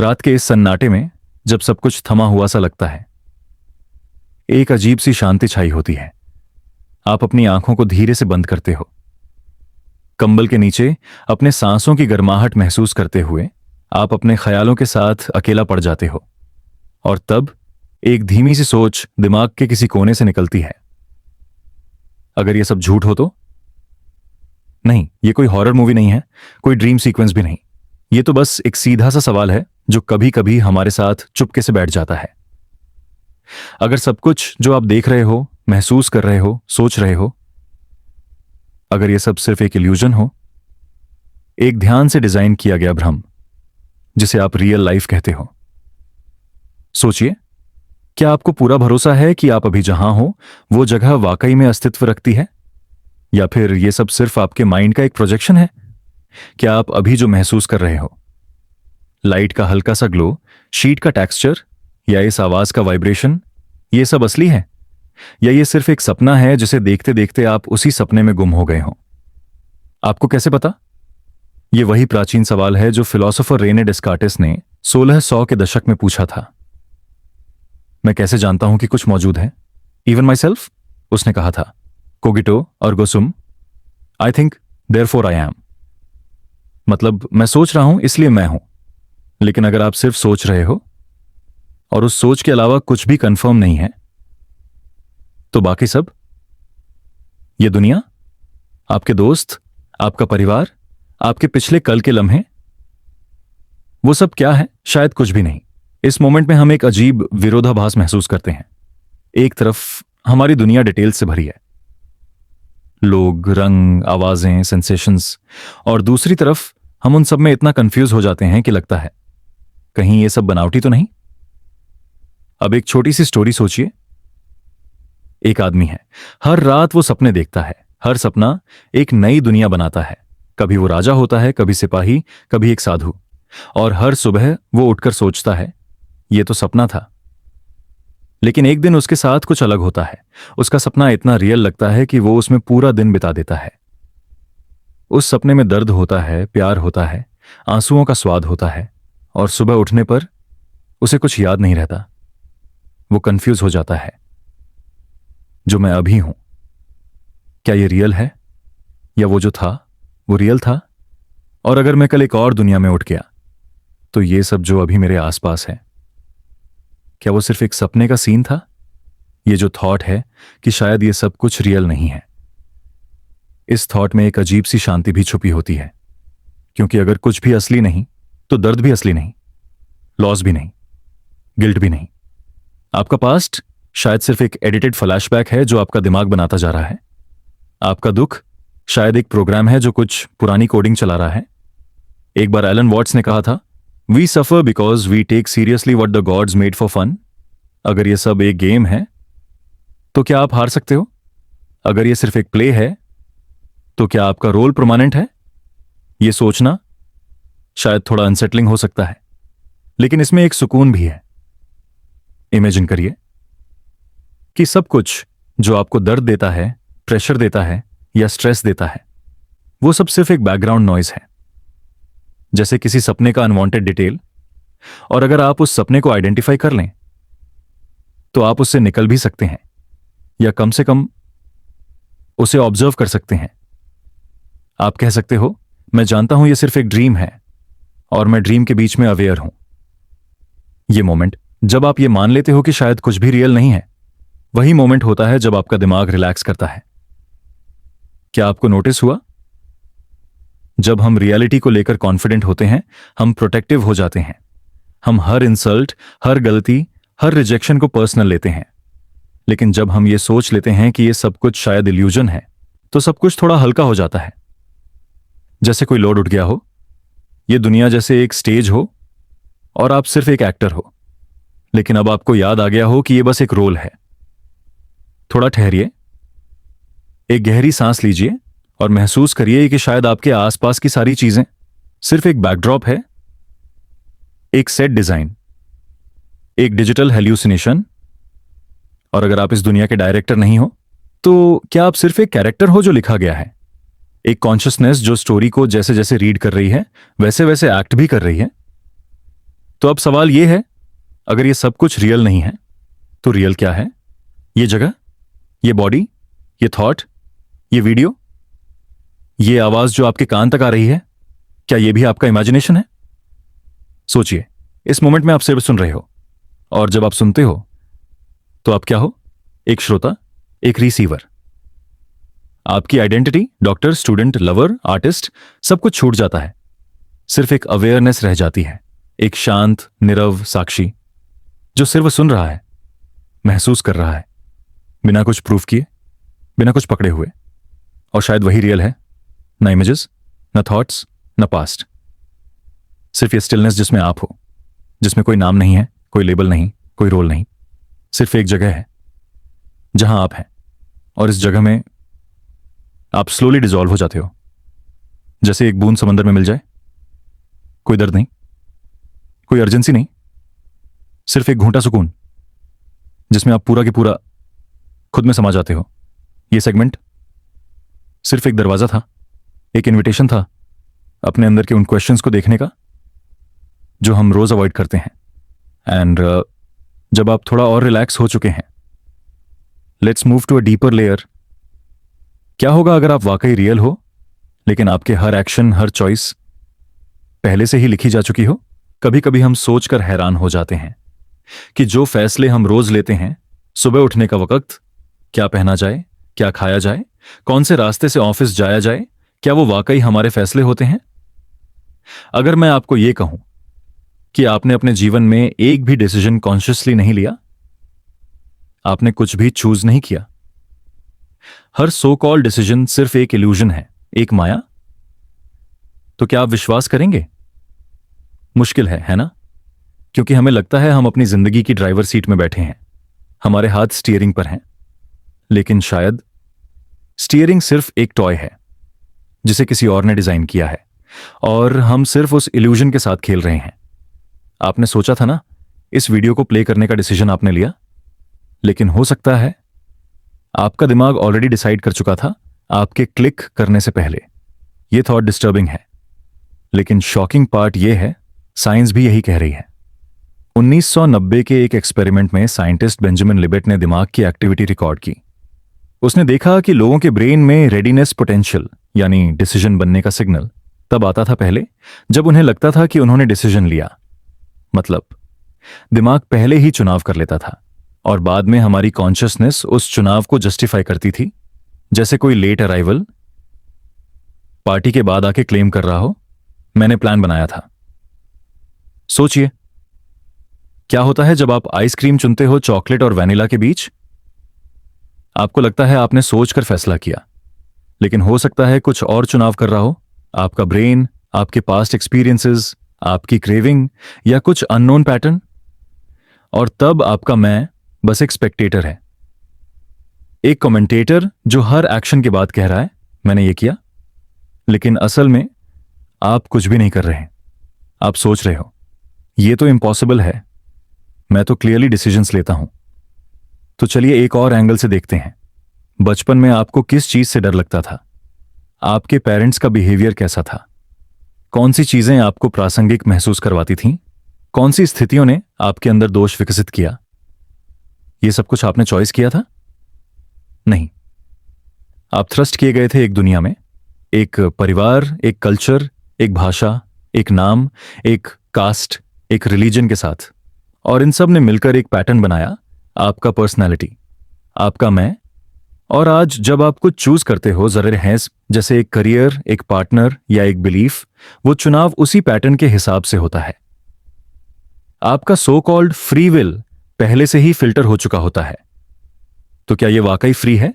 रात के इस सन्नाटे में जब सब कुछ थमा हुआ सा लगता है, एक अजीब सी शांति छाई होती है। आप अपनी आंखों को धीरे से बंद करते हो, कंबल के नीचे अपने सांसों की गर्माहट महसूस करते हुए आप अपने ख्यालों के साथ अकेला पड़ जाते हो। और तब एक धीमी सी सोच दिमाग के किसी कोने से निकलती है, अगर ये सब झूठ हो तो? नहीं, ये कोई हॉरर मूवी नहीं है, कोई ड्रीम सीक्वेंस भी नहीं। ये तो बस एक सीधा सा सवाल है जो कभी कभी हमारे साथ चुपके से बैठ जाता है। अगर सब कुछ जो आप देख रहे हो, महसूस कर रहे हो, सोच रहे हो, अगर ये सब सिर्फ एक इल्यूजन हो, एक ध्यान से डिजाइन किया गया भ्रम जिसे आप रियल लाइफ कहते हो, सोचिए, क्या आपको पूरा भरोसा है कि आप अभी जहां हो वो जगह वाकई में अस्तित्व रखती है, या फिर ये सब सिर्फ आपके माइंड का एक प्रोजेक्शन है? क्या आप अभी जो महसूस कर रहे हो, लाइट का हल्का सा ग्लो, शीट का टेक्सचर या इस आवाज का वाइब्रेशन, ये सब असली है, या ये सिर्फ एक सपना है जिसे देखते देखते आप उसी सपने में गुम हो गए हो? आपको कैसे पता? ये वही प्राचीन सवाल है जो फिलोसोफर रेने डेस्कार्टिस ने 1600 के दशक में पूछा था। मैं कैसे जानता हूं कि कुछ मौजूद है? इवन माई सेल्फ, उसने कहा था। Cogito ergo sum, I think therefore I am. मतलब मैं सोच रहा हूं इसलिए मैं हूं। लेकिन अगर आप सिर्फ सोच रहे हो और उस सोच के अलावा कुछ भी कंफर्म नहीं है, तो बाकी सब, ये दुनिया, आपके दोस्त, आपका परिवार, आपके पिछले कल के लम्हे, वो सब क्या है? शायद कुछ भी नहीं। इस मोमेंट में हम एक अजीब विरोधाभास महसूस करते हैं। एक तरफ हमारी दुनिया डिटेल्स से भरी है, लोग, रंग, आवाजें, सेंसेशंस, और दूसरी तरफ हम उन सब में इतना कंफ्यूज हो जाते हैं कि लगता है कहीं ये सब बनावटी तो नहीं। अब एक छोटी सी स्टोरी सोचिए। एक आदमी है, हर रात वो सपने देखता है, हर सपना एक नई दुनिया बनाता है। कभी वो राजा होता है, कभी सिपाही, कभी एक साधु, और हर सुबह वो उठकर सोचता है ये तो सपना था। लेकिन एक दिन उसके साथ कुछ अलग होता है। उसका सपना इतना रियल लगता है कि वो उसमें पूरा दिन बिता देता है। उस सपने में दर्द होता है, प्यार होता है, आंसुओं का स्वाद होता है, और सुबह उठने पर उसे कुछ याद नहीं रहता। वो कंफ्यूज हो जाता है, जो मैं अभी हूं, क्या ये रियल है, या वो जो था वो रियल था? और अगर मैं कल एक और दुनिया में उठ गया, तो ये सब जो अभी मेरे आसपास है, क्या वो सिर्फ एक सपने का सीन था? ये जो थॉट है कि शायद ये सब कुछ रियल नहीं है, इस थॉट में एक अजीब सी शांति भी छुपी होती है। क्योंकि अगर कुछ भी असली नहीं, तो दर्द भी असली नहीं, लॉस भी नहीं, गिल्ट भी नहीं। आपका पास्ट शायद सिर्फ एक एडिटेड फ्लैशबैक है जो आपका दिमाग बनाता जा रहा है। आपका दुख शायद एक प्रोग्राम है जो कुछ पुरानी कोडिंग चला रहा है। एक बार एलन वॉट्स ने कहा था, we suffer because we take seriously what the gods made for fun. अगर ये सब एक गेम है, तो क्या आप हार सकते हो? अगर ये सिर्फ एक प्ले है, तो क्या आपका रोल परमानेंट है? ये सोचना शायद थोड़ा अनसेटलिंग हो सकता है, लेकिन इसमें एक सुकून भी है। इमेजिन करिए कि सब कुछ जो आपको दर्द देता है, प्रेशर देता है या स्ट्रेस देता है, वो सब सिर्फ एक बैकग्राउंड नॉइज है, जैसे किसी सपने का अनवांटेड डिटेल। और अगर आप उस सपने को आइडेंटिफाई कर लें, तो आप उससे निकल भी सकते हैं, या कम से कम उसे ऑब्जर्व कर सकते हैं। आप कह सकते हो, मैं जानता हूं ये सिर्फ एक ड्रीम है, और मैं ड्रीम के बीच में अवेयर हूं। ये मोमेंट जब आप ये मान लेते हो कि शायद कुछ भी रियल नहीं है, वही मोमेंट होता है जब आपका दिमाग रिलैक्स करता है। क्या आपको नोटिस हुआ? जब हम रियलिटी को लेकर कॉन्फिडेंट होते हैं, हम प्रोटेक्टिव हो जाते हैं। हम हर इंसल्ट, हर गलती, हर रिजेक्शन को पर्सनल लेते हैं। लेकिन जब हम ये सोच लेते हैं कि ये सब कुछ शायद इल्यूजन है, तो सब कुछ थोड़ा हल्का हो जाता है। जैसे कोई लोड उठ गया हो, ये दुनिया जैसे एक स्टेज हो और आप सिर्फ एक एक्टर हो। लेकिन अब आपको याद आ गया हो कि ये बस एक रोल है। थोड़ा ठहरिए, एक गहरी सांस लीजिए और महसूस करिए कि शायद आपके आसपास की सारी चीजें सिर्फ एक बैकड्रॉप है, एक सेट डिजाइन, एक डिजिटल हेल्यूसिनेशन। और अगर आप इस दुनिया के डायरेक्टर नहीं हो, तो क्या आप सिर्फ एक कैरेक्टर हो जो लिखा गया है? एक कॉन्शियसनेस जो स्टोरी को जैसे जैसे रीड कर रही है, वैसे वैसे एक्ट भी कर रही है। तो अब सवाल यह है, अगर ये सब कुछ रियल नहीं है तो रियल क्या है? ये जगह, ये बॉडी, ये थॉट, ये वीडियो, ये आवाज जो आपके कान तक आ रही है, क्या ये भी आपका इमेजिनेशन है? सोचिए, इस मोमेंट में आप सिर्फ सुन रहे हो, और जब आप सुनते हो तो आप क्या हो? एक श्रोता, एक रिसीवर। आपकी identity, doctor, student, lover, artist, सब कुछ छूट जाता है। सिर्फ एक अवेयरनेस रह जाती है, एक शांत निरव साक्षी जो सिर्फ सुन रहा है, महसूस कर रहा है, बिना कुछ प्रूफ किए, बिना कुछ पकड़े हुए। और शायद वही रियल है, ना इमेजेस, ना थॉट्स, ना पास्ट। सिर्फ ये स्टिलनेस जिसमें आप हो, जिसमें कोई नाम नहीं है, कोई लेबल नहीं, कोई रोल नहीं। सिर्फ एक जगह है जहां आप हैं, और इस जगह में आप स्लोली डिसॉल्व हो जाते हो, जैसे एक बूंद समंदर में मिल जाए। कोई दर्द नहीं, कोई अर्जेंसी नहीं, सिर्फ एक घूंटा सुकून जिसमें आप पूरा की पूरा खुद में समा जाते हो। यह सेगमेंट सिर्फ एक दरवाजा था, एक इनविटेशन था अपने अंदर के उन क्वेश्चंस को देखने का जो हम रोज अवॉइड करते हैं। एंड जब आप थोड़ा और रिलैक्स हो चुके हैं, let's move to a deeper layer. क्या होगा अगर आप वाकई रियल हो, लेकिन आपके हर एक्शन, हर चॉइस पहले से ही लिखी जा चुकी हो? कभी कभी हम सोचकर हैरान हो जाते हैं कि जो फैसले हम रोज लेते हैं, सुबह उठने का वक्त, क्या पहना जाए, क्या खाया जाए, कौन से रास्ते से ऑफिस जाया जाए, क्या वो वाकई हमारे फैसले होते हैं? अगर मैं आपको यह कहूं कि आपने अपने जीवन में एक भी डिसीजन कॉन्शियसली नहीं लिया, आपने कुछ भी चूज नहीं किया, हर सो कॉल्ड डिसीजन सिर्फ एक इल्यूजन है, एक माया, तो क्या आप विश्वास करेंगे? मुश्किल है ना? क्योंकि हमें लगता है हम अपनी जिंदगी की ड्राइवर सीट में बैठे हैं, हमारे हाथ स्टीयरिंग पर हैं। लेकिन शायद स्टीयरिंग सिर्फ एक टॉय है जिसे किसी और ने डिजाइन किया है, और हम सिर्फ उस इल्यूजन के साथ खेल रहे हैं। आपने सोचा था ना, इस वीडियो को प्ले करने का डिसीजन आपने लिया, लेकिन हो सकता है आपका दिमाग ऑलरेडी डिसाइड कर चुका था आपके क्लिक करने से पहले। यह थॉट डिस्टर्बिंग है, लेकिन शॉकिंग पार्ट यह है, साइंस भी यही कह रही है। 1990 के एक एक्सपेरिमेंट में साइंटिस्ट बेंजामिन लिबेट ने दिमाग की एक्टिविटी रिकॉर्ड की। उसने देखा कि लोगों के ब्रेन में रेडीनेस पोटेंशियल, यानी डिसीजन बनने का सिग्नल, तब आता था पहले जब उन्हें लगता था कि उन्होंने डिसीजन लिया। मतलब दिमाग पहले ही चुनाव कर लेता था, और बाद में हमारी कॉन्शियसनेस उस चुनाव को जस्टिफाई करती थी। जैसे कोई लेट अराइवल पार्टी के बाद आके क्लेम कर रहा हो, मैंने प्लान बनाया था। सोचिए, क्या होता है जब आप आइसक्रीम चुनते हो चॉकलेट और वैनिला के बीच? आपको लगता है आपने सोचकर फैसला किया, लेकिन हो सकता है कुछ और चुनाव कर रहा हो, आपका ब्रेन, आपके पास्ट एक्सपीरियंसेस, आपकी क्रेविंग, या कुछ अननोन पैटर्न। और तब आपका मैं बस एक स्पेक्टेटर है, एक कमेंटेटर जो हर एक्शन के बाद कह रहा है मैंने ये किया, लेकिन असल में आप कुछ भी नहीं कर रहे हैं। आप सोच रहे हो ये तो इम्पॉसिबल है, मैं तो क्लियरली डिसीजंस लेता हूं। तो चलिए एक और एंगल से देखते हैं। बचपन में आपको किस चीज से डर लगता था? आपके पेरेंट्स का बिहेवियर कैसा था? कौन सी चीजें आपको प्रासंगिक महसूस करवाती थीं? कौन सी स्थितियों ने आपके अंदर दोष विकसित किया? यह सब कुछ आपने चॉइस किया था? नहीं, आप थ्रस्ट किए गए थे एक दुनिया में, एक परिवार, एक कल्चर, एक भाषा, एक नाम, एक कास्ट, एक रिलीजन के साथ, और इन सब ने मिलकर एक पैटर्न बनाया, आपका पर्सनैलिटी, आपका मैं। और आज जब आप कुछ चूज करते हो जरा हैंस, जैसे एक करियर, एक पार्टनर या एक बिलीफ, वो चुनाव उसी पैटर्न के हिसाब से होता है। आपका सो कॉल्ड फ्री विल पहले से ही फिल्टर हो चुका होता है। तो क्या यह वाकई फ्री है?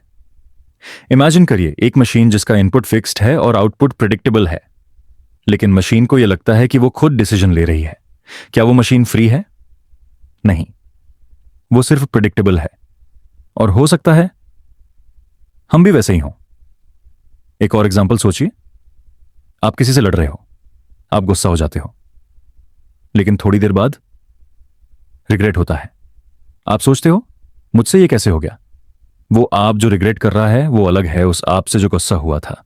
इमेजिन करिए एक मशीन जिसका इनपुट फिक्स्ड है और आउटपुट प्रेडिक्टेबल है, लेकिन मशीन को यह लगता है कि वो खुद डिसीजन ले रही है। क्या वो मशीन फ्री है? नहीं, वो सिर्फ प्रेडिक्टेबल है। और हो सकता है हम भी वैसे ही हों। एक और एग्जांपल सोचिए, आप किसी से लड़ रहे हो, आप गुस्सा हो जाते हो, लेकिन थोड़ी देर बाद रिग्रेट होता है। आप सोचते हो मुझसे ये कैसे हो गया? वो आप जो रिग्रेट कर रहा है वो अलग है उस आप से जो गुस्सा हुआ था।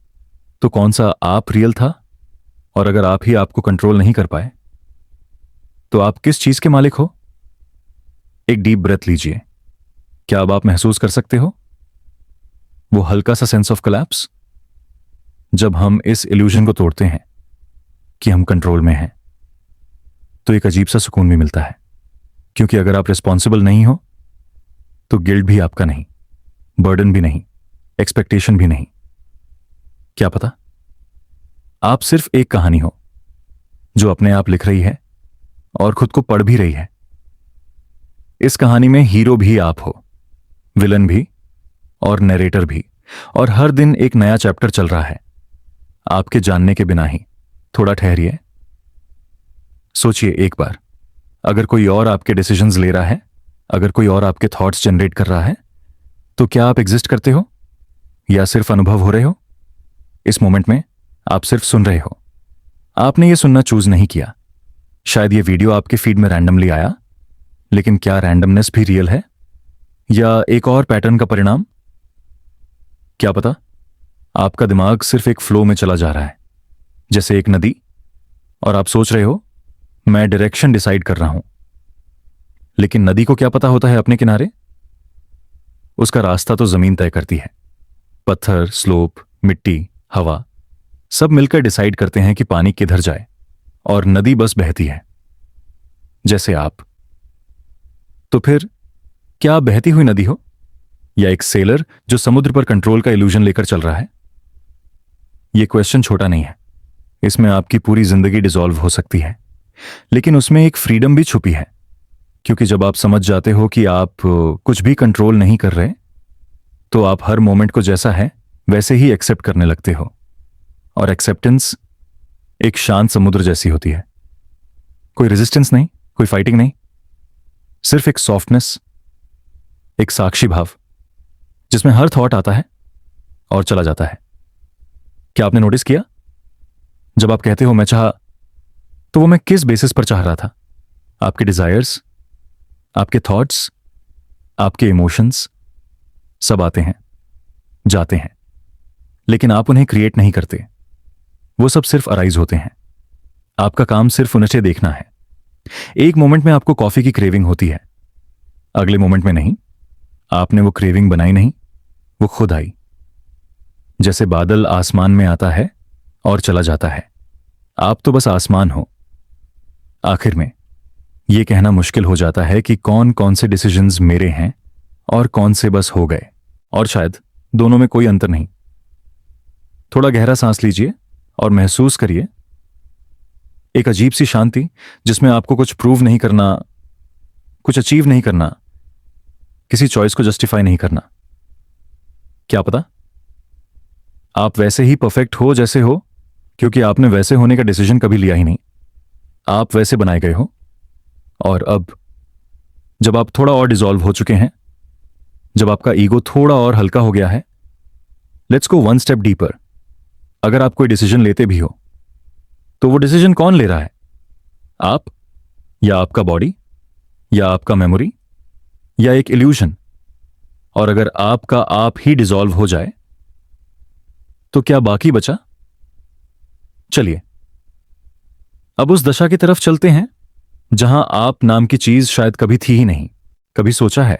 तो कौन सा आप रियल था? और अगर आप ही आपको कंट्रोल नहीं कर पाए तो आप किस चीज के मालिक हो? एक डीप ब्रेथ लीजिए। क्या अब आप महसूस कर सकते हो वो हल्का सा सेंस ऑफ कोलैप्स? जब हम इस इल्यूजन को तोड़ते हैं कि हम कंट्रोल में हैं, तो एक अजीब सा सुकून भी मिलता है, क्योंकि अगर आप रिस्पॉन्सिबल नहीं हो तो गिल्ट भी आपका नहीं, बर्डन भी नहीं, एक्सपेक्टेशन भी नहीं। क्या पता आप सिर्फ एक कहानी हो जो अपने आप लिख रही है और खुद को पढ़ भी रही है। इस कहानी में हीरो भी आप हो, विलन भी और नरेटर भी, और हर दिन एक नया चैप्टर चल रहा है आपके जानने के बिना ही। थोड़ा ठहरिए, सोचिए एक बार, अगर कोई और आपके डिसीजंस ले रहा है, अगर कोई और आपके थॉट्स जनरेट कर रहा है, तो क्या आप एग्जिस्ट करते हो या सिर्फ अनुभव हो रहे हो? इस मोमेंट में आप सिर्फ सुन रहे हो। आपने ये सुनना चूज नहीं किया। शायद ये वीडियो आपके फीड में रैंडमली आया, लेकिन क्या रैंडमनेस भी रियल है या एक और पैटर्न का परिणाम? क्या पता आपका दिमाग सिर्फ एक फ्लो में चला जा रहा है, जैसे एक नदी, और आप सोच रहे हो मैं डायरेक्शन डिसाइड कर रहा हूं। लेकिन नदी को क्या पता होता है अपने किनारे? उसका रास्ता तो जमीन तय करती है। पत्थर, स्लोप, मिट्टी, हवा सब मिलकर डिसाइड करते हैं कि पानी किधर जाए, और नदी बस बहती है, जैसे आप। तो फिर क्या आप बहती हुई नदी हो या एक सेलर जो समुद्र पर कंट्रोल का इल्यूजन लेकर चल रहा है? यह क्वेश्चन छोटा नहीं है। इसमें आपकी पूरी जिंदगी डिसॉल्व हो सकती है, लेकिन उसमें एक फ्रीडम भी छुपी है, क्योंकि जब आप समझ जाते हो कि आप कुछ भी कंट्रोल नहीं कर रहे, तो आप हर मोमेंट को जैसा है वैसे ही एक्सेप्ट करने लगते हो। और एक्सेप्टेंस एक शांत समुद्र जैसी होती है। कोई रेजिस्टेंस नहीं, कोई फाइटिंग नहीं, सिर्फ एक सॉफ्टनेस, एक साक्षी भाव, जिसमें हर थॉट आता है और चला जाता है। क्या आपने नोटिस किया, जब आप कहते हो मैं चाहा, तो वो मैं किस बेसिस पर चाह रहा था? आपके डिजायर्स, आपके थॉट्स, आपके इमोशंस सब आते हैं, जाते हैं, लेकिन आप उन्हें क्रिएट नहीं करते। वो सब सिर्फ अराइज होते हैं। आपका काम सिर्फ उन्हें देखना है। एक मोमेंट में आपको कॉफी की क्रेविंग होती है, अगले मोमेंट में नहीं। आपने वो क्रेविंग बनाई नहीं, वो खुद आई। जैसे बादल आसमान में आता है और चला जाता है, आप तो बस आसमान हो। आखिर में यह कहना मुश्किल हो जाता है कि कौन कौन से डिसीजंस मेरे हैं और कौन से बस हो गए, और शायद दोनों में कोई अंतर नहीं। थोड़ा गहरा सांस लीजिए और महसूस करिए एक अजीब सी शांति, जिसमें आपको कुछ प्रूव नहीं करना, कुछ अचीव नहीं करना, किसी चॉइस को जस्टिफाई नहीं करना। क्या पता आप वैसे ही परफेक्ट हो जैसे हो, क्योंकि आपने वैसे होने का डिसीजन कभी लिया ही नहीं। आप वैसे बनाए गए हो। और अब जब आप थोड़ा और डिसॉल्व हो चुके हैं, जब आपका ईगो थोड़ा और हल्का हो गया है, let's go one step deeper. अगर आप कोई डिसीजन लेते भी हो, तो वो डिसीजन कौन ले रहा है? आप, या आपका बॉडी, या आपका मेमोरी, या एक इल्यूजन? और अगर आपका आप ही डिसॉल्व हो जाए, तो क्या बाकी बचा? चलिए अब उस दशा की तरफ चलते हैं जहां आप नाम की चीज शायद कभी थी ही नहीं। कभी सोचा है,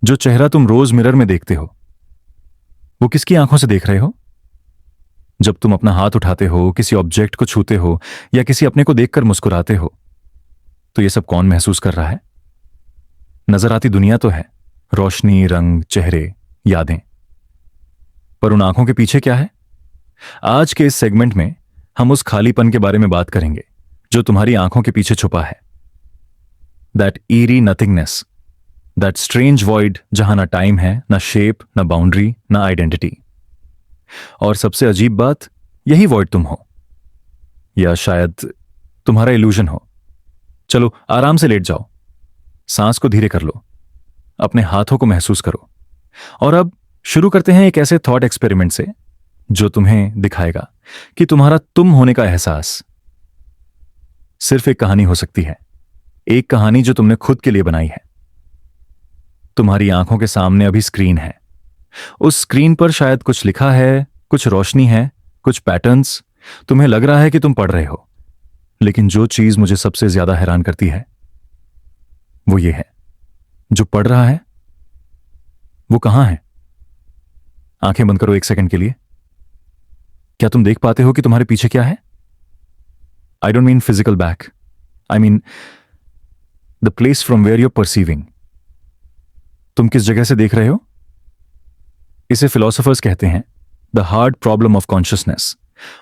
जो चेहरा तुम रोज मिरर में देखते हो, वो किसकी आंखों से देख रहे हो? जब तुम अपना हाथ उठाते हो, किसी ऑब्जेक्ट को छूते हो, या किसी अपने को देखकर मुस्कुराते हो, तो ये सब कौन महसूस कर रहा है? नजर आती दुनिया तो है, रोशनी, रंग, चेहरे, यादें, पर उन आंखों के पीछे क्या है? आज के इस सेगमेंट में हम उस खालीपन के बारे में बात करेंगे जो तुम्हारी आंखों के पीछे छुपा है। That eerie nothingness, that strange void, जहां ना टाइम है, ना शेप, ना बाउंड्री, ना आइडेंटिटी। और सबसे अजीब बात, यही वॉइड तुम हो, या शायद तुम्हारा इल्यूजन हो। चलो आराम से लेट जाओ, सांस को धीरे कर लो, अपने हाथों को महसूस करो, और अब शुरू करते हैं एक ऐसे थॉट एक्सपेरिमेंट से जो तुम्हें दिखाएगा कि तुम्हारा तुम होने का एहसास सिर्फ एक कहानी हो सकती है। एक कहानी जो तुमने खुद के लिए बनाई है। तुम्हारी आंखों के सामने अभी स्क्रीन है। उस स्क्रीन पर शायद कुछ लिखा है, कुछ रोशनी है, कुछ पैटर्न्स। तुम्हें लग रहा है कि तुम पढ़ रहे हो, लेकिन जो चीज मुझे सबसे ज्यादा हैरान करती है वो ये है, जो पढ़ रहा है वो कहां है? आंखें बंद करो एक सेकंड के लिए। क्या तुम देख पाते हो कि तुम्हारे पीछे क्या है? I don't mean physical back, I mean the place from where you're perceiving. तुम किस जगह से देख रहे हो? इसे फिलोसोफर्स कहते हैं the hard problem of consciousness,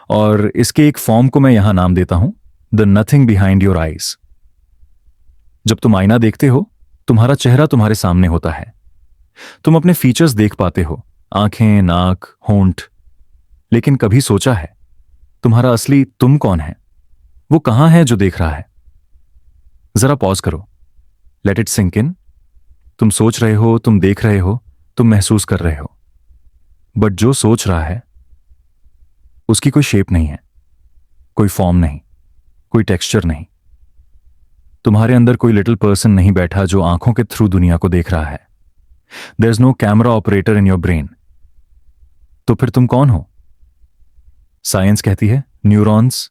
और इसके एक फॉर्म को मैं यहां नाम देता हूं the nothing behind your eyes. जब तुम आईना देखते हो, तुम्हारा चेहरा तुम्हारे सामने होता है। तुम अपने फीचर्स देख पाते हो, आंखें, नाक, होंठ, लेकिन कभी सोचा है तुम्हारा असली तुम कौन है? वो कहां है जो देख रहा है? जरा पॉज करो, लेट इट सिंक इन। तुम सोच रहे हो, तुम देख रहे हो, तुम महसूस कर रहे हो, बट जो सोच रहा है उसकी कोई शेप नहीं है, कोई फॉर्म नहीं, कोई टेक्सचर नहीं। तुम्हारे अंदर कोई लिटिल पर्सन नहीं बैठा जो आंखों के थ्रू दुनिया को देख रहा है। There is no camera operator in your brain. तो फिर तुम कौन हो? साइंस कहती है neurons,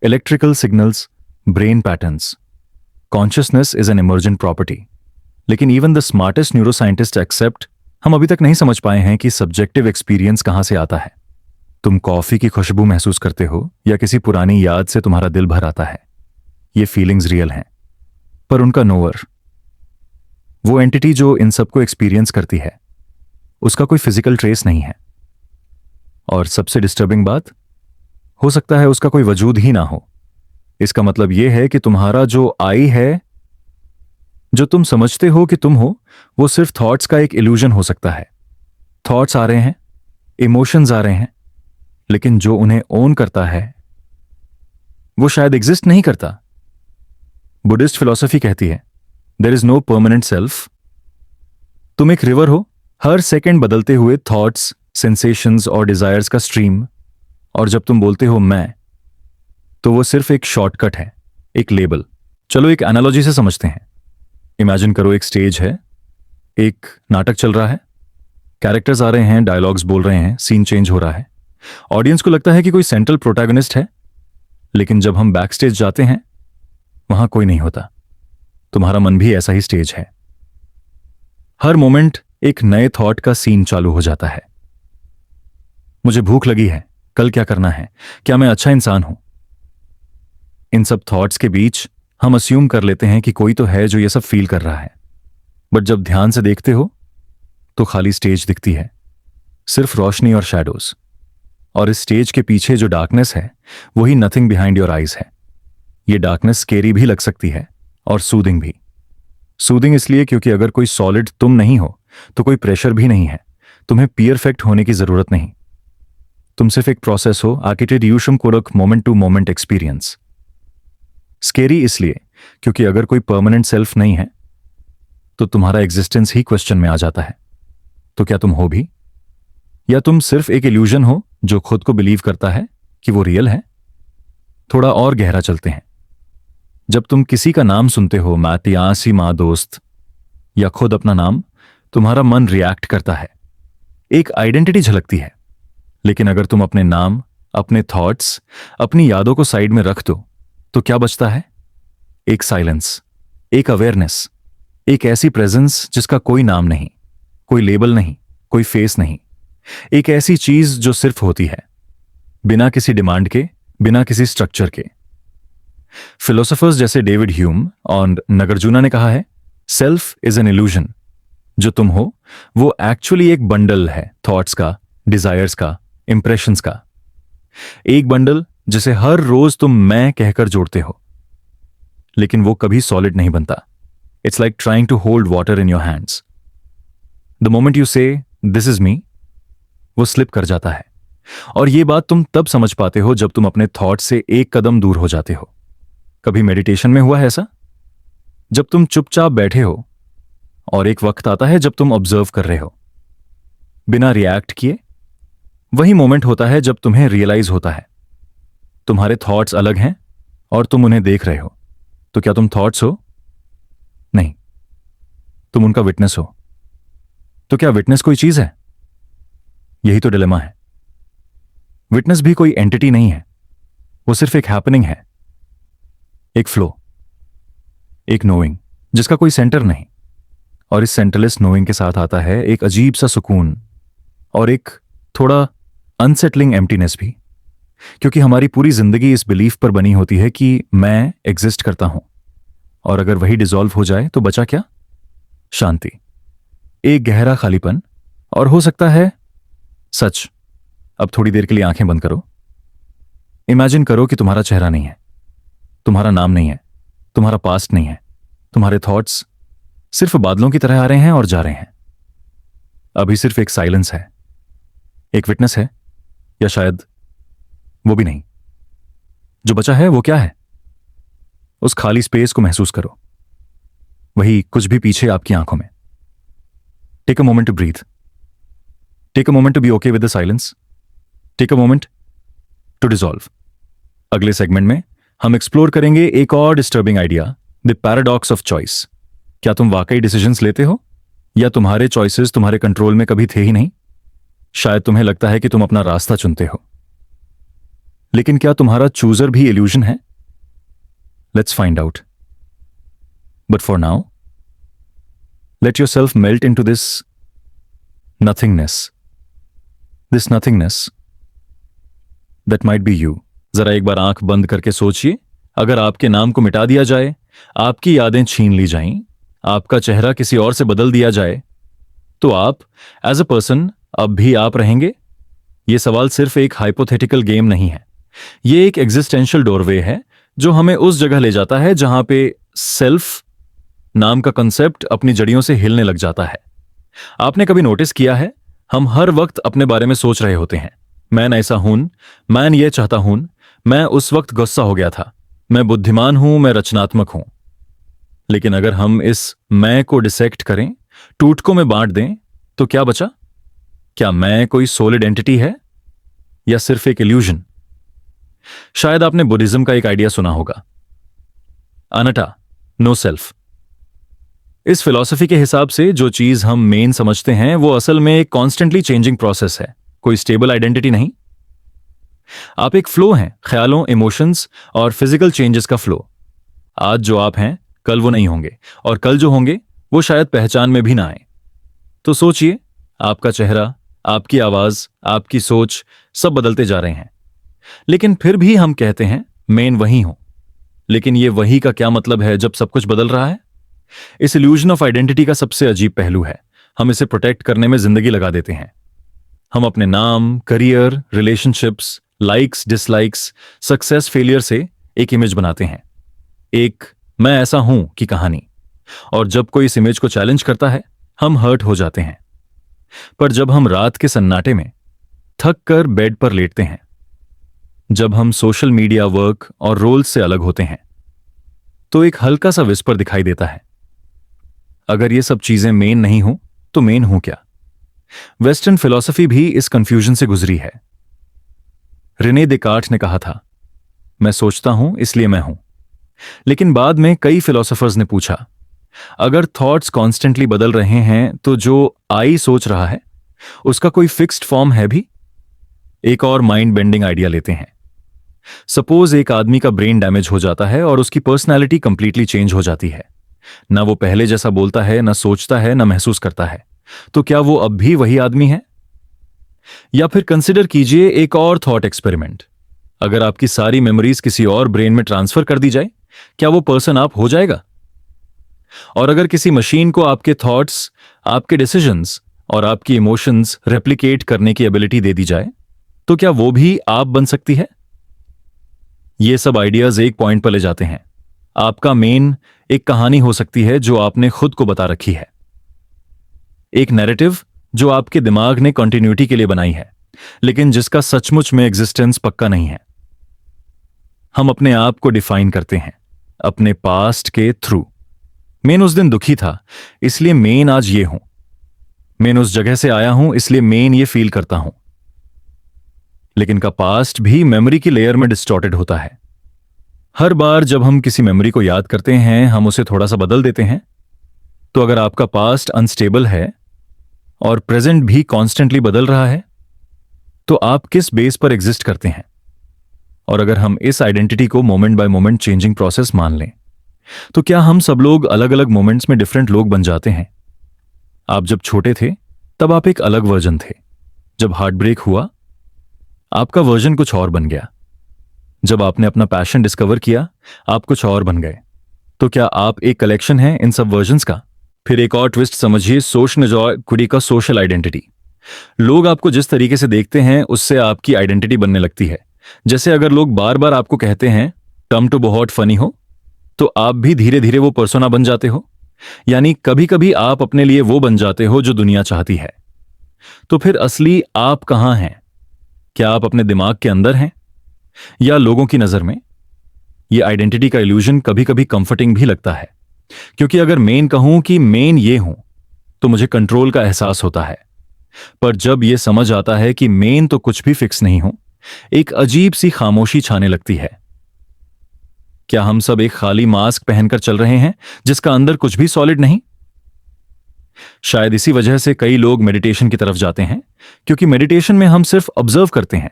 electrical signals, brain patterns. Consciousness is an emergent property, लेकिन even the smartest neuroscientist accept हम अभी तक नहीं समझ पाए हैं कि सब्जेक्टिव एक्सपीरियंस कहां से आता है। तुम कॉफी की खुशबू महसूस करते हो या किसी पुरानी याद से तुम्हारा दिल भर आता है। ये फीलिंग्स रियल हैं, पर उनका नोअर, वो एंटिटी जो इन सबको एक्सपीरियंस करती है, उसका कोई फिजिकल ट्रेस नहीं है। और सबसे डिस्टर्बिंग बात, हो सकता है उसका कोई वजूद ही ना हो। इसका मतलब यह है कि तुम्हारा जो आई है, जो तुम समझते हो कि तुम हो, वो सिर्फ थॉट्स का एक इल्यूजन हो सकता है। थॉट्स आ रहे हैं, इमोशंस आ रहे हैं, लेकिन जो उन्हें ओन करता है वो शायद एग्जिस्ट नहीं करता। बुद्धिस्ट फिलॉसफी कहती है there is no permanent self. तुम एक रिवर हो, हर सेकंड बदलते हुए थॉट्स, सेंसेशंस और डिजायर्स का स्ट्रीम। और जब तुम बोलते हो मैं, तो वो सिर्फ एक शॉर्टकट है, एक लेबल। चलो एक एनालॉजी से समझते हैं। इमेजिन करो एक स्टेज है, एक नाटक चल रहा है, कैरेक्टर्स आ रहे हैं, डायलॉग्स बोल रहे हैं, सीन चेंज हो रहा है। ऑडियंस को लगता है कि कोई सेंट्रल प्रोटैगनिस्ट है, लेकिन जब हम बैक स्टेज जाते हैं वहां कोई नहीं होता। तुम्हारा मन भी ऐसा ही स्टेज है। हर मोमेंट एक नए थॉट का सीन चालू हो जाता है। मुझे भूख लगी है, कल क्या करना है, क्या मैं अच्छा इंसान हूं? इन सब थॉट्स के बीच हम अस्यूम कर लेते हैं कि कोई तो है जो ये सब फील कर रहा है। बट जब ध्यान से देखते हो तो खाली स्टेज दिखती है, सिर्फ रोशनी और शैडोज। और इस स्टेज के पीछे जो डार्कनेस है वही नथिंग बिहाइंड योर आईज है। ये डार्कनेस स्केरी भी लग सकती है और सूदिंग भी। सूदिंग इसलिए क्योंकि अगर कोई सॉलिड तुम नहीं हो तो कोई प्रेशर भी नहीं है, तुम्हें परफेक्ट होने की जरूरत नहीं। तुम सिर्फ एक प्रोसेस हो, आर्किटेड यूशम कोरक moment to moment experience. Scary इसलिए क्योंकि अगर कोई परमानेंट सेल्फ नहीं है तो तुम्हारा एग्जिस्टेंस ही क्वेश्चन में आ जाता है। तो क्या तुम हो भी, या तुम सिर्फ एक इल्यूजन हो जो खुद को बिलीव करता है कि वो रियल है? थोड़ा और गहरा चलते हैं। जब तुम किसी का नाम सुनते हो, मैट या आसिमा दोस्त, या खुद अपना नाम, तुम्हारा मन रिएक्ट करता है, एक आइडेंटिटी झलकती है। लेकिन अगर तुम अपने नाम, अपने थॉट्स, अपनी यादों को साइड में रख दो तो क्या बचता है? एक साइलेंस, एक अवेयरनेस, एक ऐसी प्रेजेंस जिसका कोई नाम नहीं, कोई लेबल नहीं, कोई फेस नहीं। एक ऐसी चीज जो सिर्फ होती है, बिना किसी डिमांड के, बिना किसी स्ट्रक्चर के। फिलोसोफर्स जैसे डेविड ह्यूम और नागार्जुना ने कहा है सेल्फ इज एन इल्यूजन। जो तुम हो वो एक्चुअली एक बंडल है थॉट्स का, डिजायर्स का, इंप्रेशंस का। एक बंडल जिसे हर रोज तुम मैं कहकर जोड़ते हो, लेकिन वो कभी सॉलिड नहीं बनता। It's like trying to hold water in your hands. The moment you say this is me, वो स्लिप कर जाता है। और ये बात तुम तब समझ पाते हो जब तुम अपने थॉट से एक कदम दूर हो जाते हो। कभी मेडिटेशन में हुआ है ऐसा? जब तुम चुपचाप बैठे हो और एक वक्त आता है जब तुम ऑब्जर्व कर रहे हो बिना रिएक्ट किए। वही मोमेंट होता है जब तुम्हें रियलाइज होता है तुम्हारे थॉट्स अलग हैं और तुम उन्हें देख रहे हो। तो क्या तुम थॉट्स हो? नहीं, तुम उनका विटनेस हो। तो क्या विटनेस कोई चीज है? यही तो डिलेमा है। विटनेस भी कोई एंटिटी नहीं है, वो सिर्फ एक हैपनिंग है। एक फ्लो, एक नोइंग जिसका कोई सेंटर नहीं, और इस सेंटरलेस नोइंग के साथ आता है एक अजीब सा सुकून और एक थोड़ा अनसेटलिंग एम्प्टीनेस भी, क्योंकि हमारी पूरी जिंदगी इस बिलीफ पर बनी होती है कि मैं एग्जिस्ट करता हूं, और अगर वही डिसॉल्व हो जाए तो बचा क्या? शांति, एक गहरा खालीपन, और हो सकता है सच। अब थोड़ी देर के लिए आंखें बंद करो। इमेजिन करो कि तुम्हारा चेहरा नहीं है, तुम्हारा नाम नहीं है, तुम्हारा पास्ट नहीं है, तुम्हारे थॉट्स सिर्फ बादलों की तरह आ रहे हैं और जा रहे हैं। अभी सिर्फ एक साइलेंस है, एक विटनेस है, या शायद वो भी नहीं। जो बचा है वो क्या है? उस खाली स्पेस को महसूस करो, वही कुछ भी पीछे आपकी आंखों में। Take a moment to breathe, take a moment to be okay with the silence, take a moment to dissolve. अगले सेगमेंट में हम एक्सप्लोर करेंगे एक और disturbing idea, the paradox of choice. क्या तुम वाकई डिसीजंस लेते हो, या तुम्हारे चॉइसेस तुम्हारे कंट्रोल में कभी थे ही नहीं? शायद तुम्हें लगता है कि तुम अपना रास्ता चुनते हो, लेकिन क्या तुम्हारा चूजर भी इल्यूजन है? Let's find out. But for now, let yourself melt into this nothingness, that might be you. जरा एक बार आंख बंद करके सोचिए, अगर आपके नाम को मिटा दिया जाए, आपकी यादें छीन ली जाएं, आपका चेहरा किसी और से बदल दिया जाए, तो आप एज अ पर्सन अब भी आप रहेंगे? यह सवाल सिर्फ एक हाइपोथेटिकल गेम नहीं है, यह एक एग्जिस्टेंशियल डोरवे है जो हमें उस जगह ले जाता है जहां पे सेल्फ नाम का कंसेप्ट अपनी जड़ियों से हिलने लग जाता है। आपने कभी नोटिस किया है, हम हर वक्त अपने बारे में सोच रहे होते हैं, मैं ऐसा हूं, मैं ये चाहता हूं, मैं उस वक्त गुस्सा हो गया था, मैं बुद्धिमान हूं, मैं रचनात्मक हूं। लेकिन अगर हम इस मैं को डिसेक्ट करें, टुकड़ों में बांट दें, तो क्या बचा? क्या मैं कोई सॉलिड एंटिटी है, या सिर्फ एक इल्यूजन? शायद आपने बुद्धिज्म का एक आइडिया सुना होगा, अनटा, नो सेल्फ। इस फिलॉसफी के हिसाब से जो चीज हम मेन समझते हैं वो असल में एक कॉन्स्टेंटली चेंजिंग प्रोसेस है, कोई स्टेबल आइडेंटिटी नहीं। आप एक फ्लो हैं, ख्यालों, इमोशंस और फिजिकल चेंजेस का फ्लो। आज जो आप हैं कल वो नहीं होंगे, और कल जो होंगे वो शायद पहचान में भी ना आए। तो सोचिए, आपका चेहरा, आपकी आवाज, आपकी सोच सब बदलते जा रहे हैं, लेकिन फिर भी हम कहते हैं मेन वही हो। लेकिन ये वही का क्या मतलब है जब सब कुछ बदल रहा है? इस इल्यूजन ऑफ आइडेंटिटी का सबसे अजीब पहलू है, हम इसे प्रोटेक्ट करने में जिंदगी लगा देते हैं। हम अपने नाम, career, relationships, likes, dislikes, success, failure से एक इमेज बनाते हैं, एक मैं ऐसा हूं की कहानी। और जब कोई इस इमेज को चैलेंज करता है, हम हर्ट हो जाते हैं। पर जब हम रात के सन्नाटे में थक कर बेड पर लेटते हैं, जब हम सोशल मीडिया, वर्क और रोल्स से अलग होते हैं, तो एक हल्का सा विस्पर दिखाई देता है, अगर ये सब चीजें मेन नहीं हो तो मेन हूं क्या? वेस्टर्न फिलॉसफी भी इस कंफ्यूजन से गुजरी है। रेने देकार्ट ने कहा था, मैं सोचता हूं इसलिए मैं हूं। लेकिन बाद में कई फिलोसोफर्स ने पूछा, अगर थॉट्स कॉन्स्टेंटली बदल रहे हैं तो जो आई सोच रहा है उसका कोई फिक्स्ड फॉर्म है भी? एक और माइंड बेंडिंग आइडिया लेते हैं। सपोज एक आदमी का ब्रेन डैमेज हो जाता है और उसकी पर्सनैलिटी कंप्लीटली चेंज हो जाती है। ना वो पहले जैसा बोलता है, ना सोचता है, ना महसूस करता है। तो क्या वो अब भी वही आदमी है? या फिर कंसिडर कीजिए एक और थॉट एक्सपेरिमेंट, अगर आपकी सारी मेमोरीज किसी और ब्रेन में ट्रांसफर कर दी जाए, क्या वो पर्सन आप हो जाएगा? और अगर किसी मशीन को आपके थॉट्स, आपके डिसीजंस और आपकी इमोशंस रेप्लिकेट करने की एबिलिटी दे दी जाए, तो क्या वो भी आप बन सकती है? ये सब आइडियाज एक पॉइंट पर ले जाते हैं, आपका मेन एक कहानी हो सकती है जो आपने खुद को बता रखी है, एक नैरेटिव जो आपके दिमाग ने कंटिन्यूटी के लिए बनाई है, लेकिन जिसका सचमुच में एग्जिस्टेंस पक्का नहीं है। हम अपने आप को डिफाइन करते हैं अपने पास्ट के थ्रू। मैं उस दिन दुखी था इसलिए मैं आज ये हूं, मैं उस जगह से आया हूं इसलिए मैं ये फील करता हूं। लेकिन का पास्ट भी मेमोरी की लेयर में डिस्टॉर्टेड होता है। हर बार जब हम किसी मेमोरी को याद करते हैं, हम उसे थोड़ा सा बदल देते हैं। तो अगर आपका पास्ट अनस्टेबल है और प्रेजेंट भी कॉन्स्टेंटली बदल रहा है, तो आप किस बेस पर एग्जिस्ट करते हैं? और अगर हम इस आइडेंटिटी को moment bye moment changing process मान लें, तो क्या हम सब लोग अलग अलग मोमेंट्स में डिफरेंट लोग बन जाते हैं? आप जब छोटे थे तब आप एक अलग वर्जन थे। जब हार्ट ब्रेक हुआ, आपका वर्जन कुछ और बन गया। जब आपने अपना पैशन डिस्कवर किया, आप कुछ और बन गए। तो क्या आप एक कलेक्शन हैं इन सब वर्जन्स का? फिर एक और ट्विस्ट समझिए, सोशल का सोशल आइडेंटिटी। लोग आपको जिस तरीके से देखते हैं उससे आपकी आइडेंटिटी बनने लगती है। जैसे अगर लोग बार बार आपको कहते हैं टम टू बहुत फनी हो, तो आप भी धीरे धीरे वो पर्सोना बन जाते हो। यानी कभी कभी आप अपने लिए वो बन जाते हो जो दुनिया चाहती है। तो फिर असली आप कहां हैं? क्या आप अपने दिमाग के अंदर हैं या लोगों की नजर में? ये आइडेंटिटी का इल्यूजन कभी कभी कंफर्टिंग भी लगता है, क्योंकि अगर मेन कहूं कि मेन ये हूं तो मुझे कंट्रोल का एहसास होता है। पर जब यह समझ आता है कि मेन तो कुछ भी फिक्स नहीं हूं, एक अजीब सी खामोशी छाने लगती है। क्या हम सब एक खाली मास्क पहनकर चल रहे हैं जिसका अंदर कुछ भी सॉलिड नहीं? शायद इसी वजह से कई लोग मेडिटेशन की तरफ जाते हैं, क्योंकि मेडिटेशन में हम सिर्फ ऑब्जर्व करते हैं,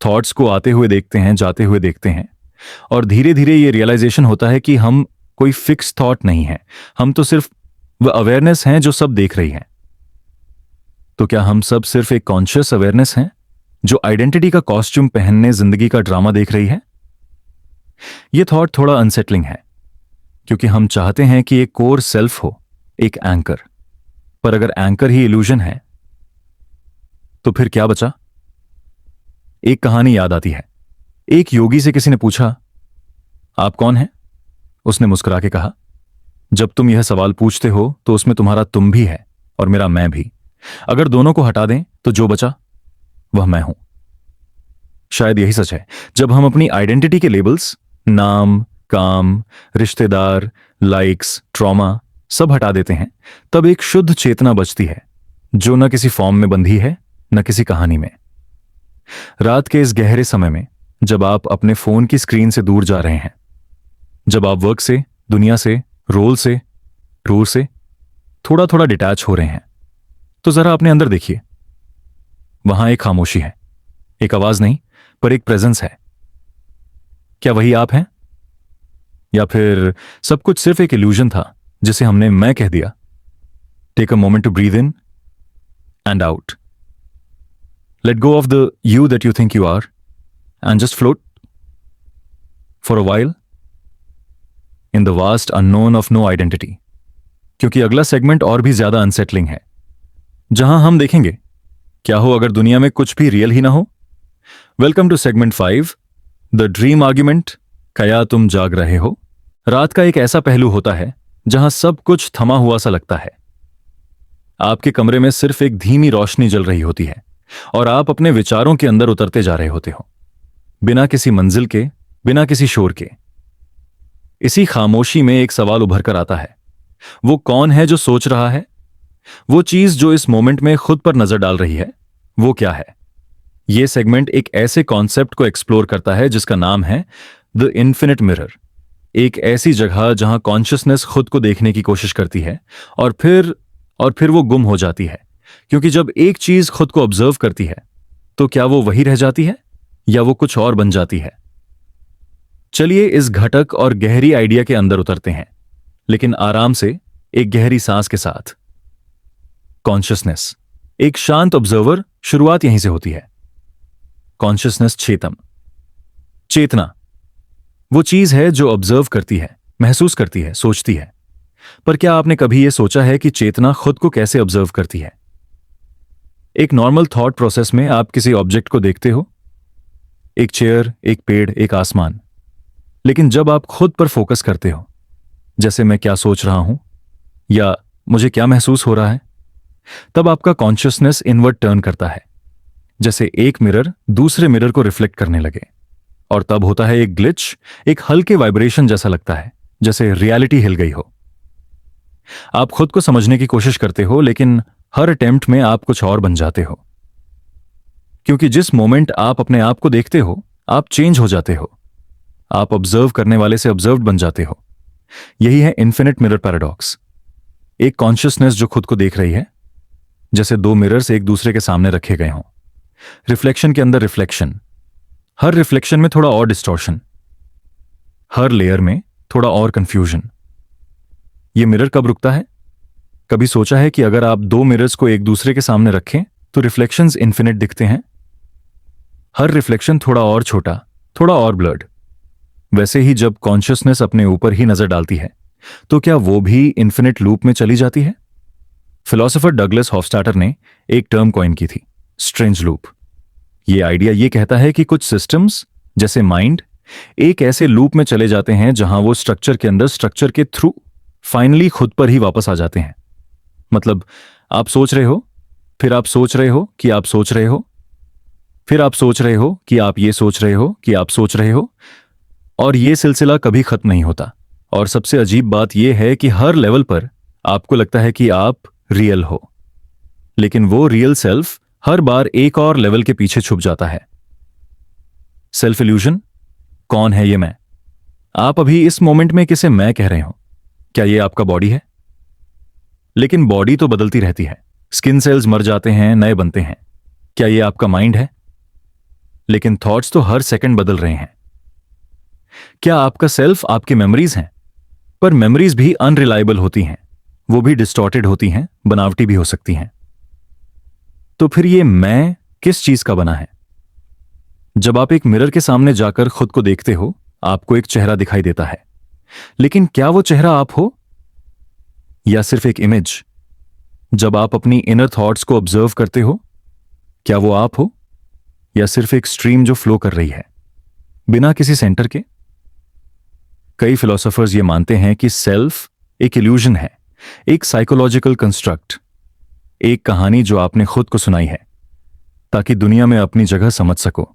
थॉट्स को आते हुए देखते हैं, जाते हुए देखते हैं, और धीरे धीरे यह रियलाइजेशन होता है कि हम कोई फिक्स थॉट नहीं है, हम तो सिर्फ वह अवेयरनेस हैं जो सब देख रही हैं। तो क्या हम सब सिर्फ एक कॉन्शियस अवेयरनेस हैं जो आइडेंटिटी का कॉस्ट्यूम पहनने जिंदगी का ड्रामा देख रही है? यह थॉट थोड़ा अनसेटलिंग है, क्योंकि हम चाहते हैं कि एक कोर सेल्फ हो, एक एंकर। पर अगर एंकर ही इल्यूजन है तो फिर क्या बचा? एक कहानी याद आती है। एक योगी से किसी ने पूछा, आप कौन हैं? उसने मुस्कुरा के कहा, जब तुम यह सवाल पूछते हो तो उसमें तुम्हारा तुम भी है और मेरा मैं भी। अगर दोनों को हटा दें तो जो बचा वह मैं हूं। शायद यही सच है। जब हम अपनी आइडेंटिटी के लेबल्स, नाम, काम, रिश्तेदार, लाइक्स, ट्रॉमा सब हटा देते हैं, तब एक शुद्ध चेतना बचती है, जो न किसी फॉर्म में बंधी है, न किसी कहानी में। रात के इस गहरे समय में, जब आप अपने फोन की स्क्रीन से दूर जा रहे हैं, जब आप वर्क से, दुनिया से, रोल से, रूर से थोड़ा थोड़ा डिटैच हो रहे हैं, तो जरा अपने अंदर देखिए। वहां एक खामोशी है, एक आवाज नहीं, पर एक प्रेजेंस है। क्या वही आप हैं? या फिर सब कुछ सिर्फ एक इल्यूजन था जिसे हमने मैं कह दिया? Take a moment to breathe in and out. Let go of the you that you think you are and just float for a while in the vast unknown of no identity. क्योंकि अगला segment और भी ज्यादा unsettling है, जहां हम देखेंगे क्या हो अगर दुनिया में कुछ भी रियल ही ना हो। Welcome to segment 5, the dream argument. क्या तुम जाग रहे हो? रात का एक ऐसा पहलू होता है जहां सब कुछ थमा हुआ सा लगता है। आपके कमरे में सिर्फ एक धीमी रोशनी जल रही होती है और आप अपने विचारों के अंदर उतरते जा रहे होते हो, बिना किसी मंजिल के, बिना किसी शोर के। इसी खामोशी में एक सवाल उभर कर आता है, वो कौन है जो सोच रहा है? वो चीज जो इस मोमेंट में खुद पर नजर डाल रही है, वो क्या है? यह सेगमेंट एक ऐसे कॉन्सेप्ट को एक्सप्लोर करता है जिसका नाम है द इन्फिनिट मिरर। एक ऐसी जगह जहां कॉन्शियसनेस खुद को देखने की कोशिश करती है और फिर वो गुम हो जाती है। क्योंकि जब एक चीज खुद को ऑब्जर्व करती है, तो क्या वो वही रह जाती है या वो कुछ और बन जाती है? चलिए इस घटक और गहरी आइडिया के अंदर उतरते हैं, लेकिन आराम से, एक गहरी सांस के साथ। कॉन्शियसनेस, एक शांत ऑब्जर्वर, शुरुआत यहीं से होती है। कॉन्शियसनेस चेतना वो चीज है जो ऑब्जर्व करती है, महसूस करती है, सोचती है। पर क्या आपने कभी यह सोचा है कि चेतना खुद को कैसे ऑब्जर्व करती है? एक नॉर्मल थॉट प्रोसेस में आप किसी ऑब्जेक्ट को देखते हो, एक चेयर, एक पेड़, एक आसमान। लेकिन जब आप खुद पर फोकस करते हो, जैसे मैं क्या सोच रहा हूं या मुझे क्या महसूस हो रहा है, तब आपका कॉन्शियसनेस इनवर्ट टर्न करता है, जैसे एक मिरर दूसरे मिरर को रिफ्लेक्ट करने लगे। और तब होता है एक ग्लिच, एक हल्के वाइब्रेशन जैसा लगता है, जैसे रियलिटी हिल गई हो। आप खुद को समझने की कोशिश करते हो, लेकिन हर अटेम्प्ट में आप कुछ और बन जाते हो। क्योंकि जिस मोमेंट आप अपने आप को देखते हो, आप चेंज हो जाते हो। आप ऑब्जर्व करने वाले से ऑब्जर्व्ड बन जाते हो। यही है इन्फिनिट मिरर पैराडॉक्स। एक कॉन्शियसनेस जो खुद को देख रही है, जैसे दो मिरर्स एक दूसरे के सामने रखे गए हों। रिफ्लेक्शन के अंदर रिफ्लेक्शन, हर रिफ्लेक्शन में थोड़ा और डिस्टॉर्शन, हर लेयर में थोड़ा और कंफ्यूजन। ये मिरर कब रुकता है? कभी सोचा है कि अगर आप दो मिरर्स को एक दूसरे के सामने रखें तो रिफ्लेक्शंस इन्फिनिट दिखते हैं? हर रिफ्लेक्शन थोड़ा और छोटा, थोड़ा और ब्लर्ड। वैसे ही जब कॉन्शियसनेस अपने ऊपर ही नजर डालती है तो क्या वो भी इन्फिनिट लूप में चली जाती है? फिलोसोफर डगलस हॉफस्टाटर ने एक टर्म कॉइन की थी, स्ट्रेंज लूप। ये आइडिया ये कहता है कि कुछ सिस्टम्स जैसे माइंड एक ऐसे लूप में चले जाते हैं जहां वो स्ट्रक्चर के अंदर स्ट्रक्चर के थ्रू फाइनली खुद पर ही वापस आ जाते हैं। मतलब आप सोच रहे हो, फिर आप सोच रहे हो कि आप सोच रहे हो, फिर आप सोच रहे हो कि आप ये सोच रहे हो कि आप सोच रहे हो, और ये सिलसिला कभी खत्म नहीं होता। और सबसे अजीब बात यह है कि हर लेवल पर आपको लगता है कि आप रियल हो, लेकिन वो रियल सेल्फ हर बार एक और लेवल के पीछे छुप जाता है। Self illusion. कौन है ये मैं? आप अभी इस मोमेंट में किसे मैं कह रहे हो? क्या ये आपका बॉडी है? लेकिन बॉडी तो बदलती रहती है, स्किन सेल्स मर जाते हैं, नए बनते हैं। क्या ये आपका माइंड है? लेकिन थॉट्स तो हर सेकंड बदल रहे हैं। क्या आपका सेल्फ आपकी मेमोरीज हैं? पर मेमोरीज भी अनरिलायबल होती हैं, वो भी डिस्टॉर्टेड होती हैं, बनावटी भी हो सकती हैं। तो फिर ये मैं किस चीज का बना है? जब आप एक मिरर के सामने जाकर खुद को देखते हो, आपको एक चेहरा दिखाई देता है, लेकिन क्या वो चेहरा आप हो या सिर्फ एक इमेज? जब आप अपनी इनर थॉट्स को ऑब्जर्व करते हो, क्या वो आप हो या सिर्फ एक स्ट्रीम जो फ्लो कर रही है बिना किसी सेंटर के? कई फिलोसोफर्स ये मानते हैं कि सेल्फ एक इल्यूजन है, एक साइकोलॉजिकल कंस्ट्रक्ट, एक कहानी जो आपने खुद को सुनाई है ताकि दुनिया में अपनी जगह समझ सको।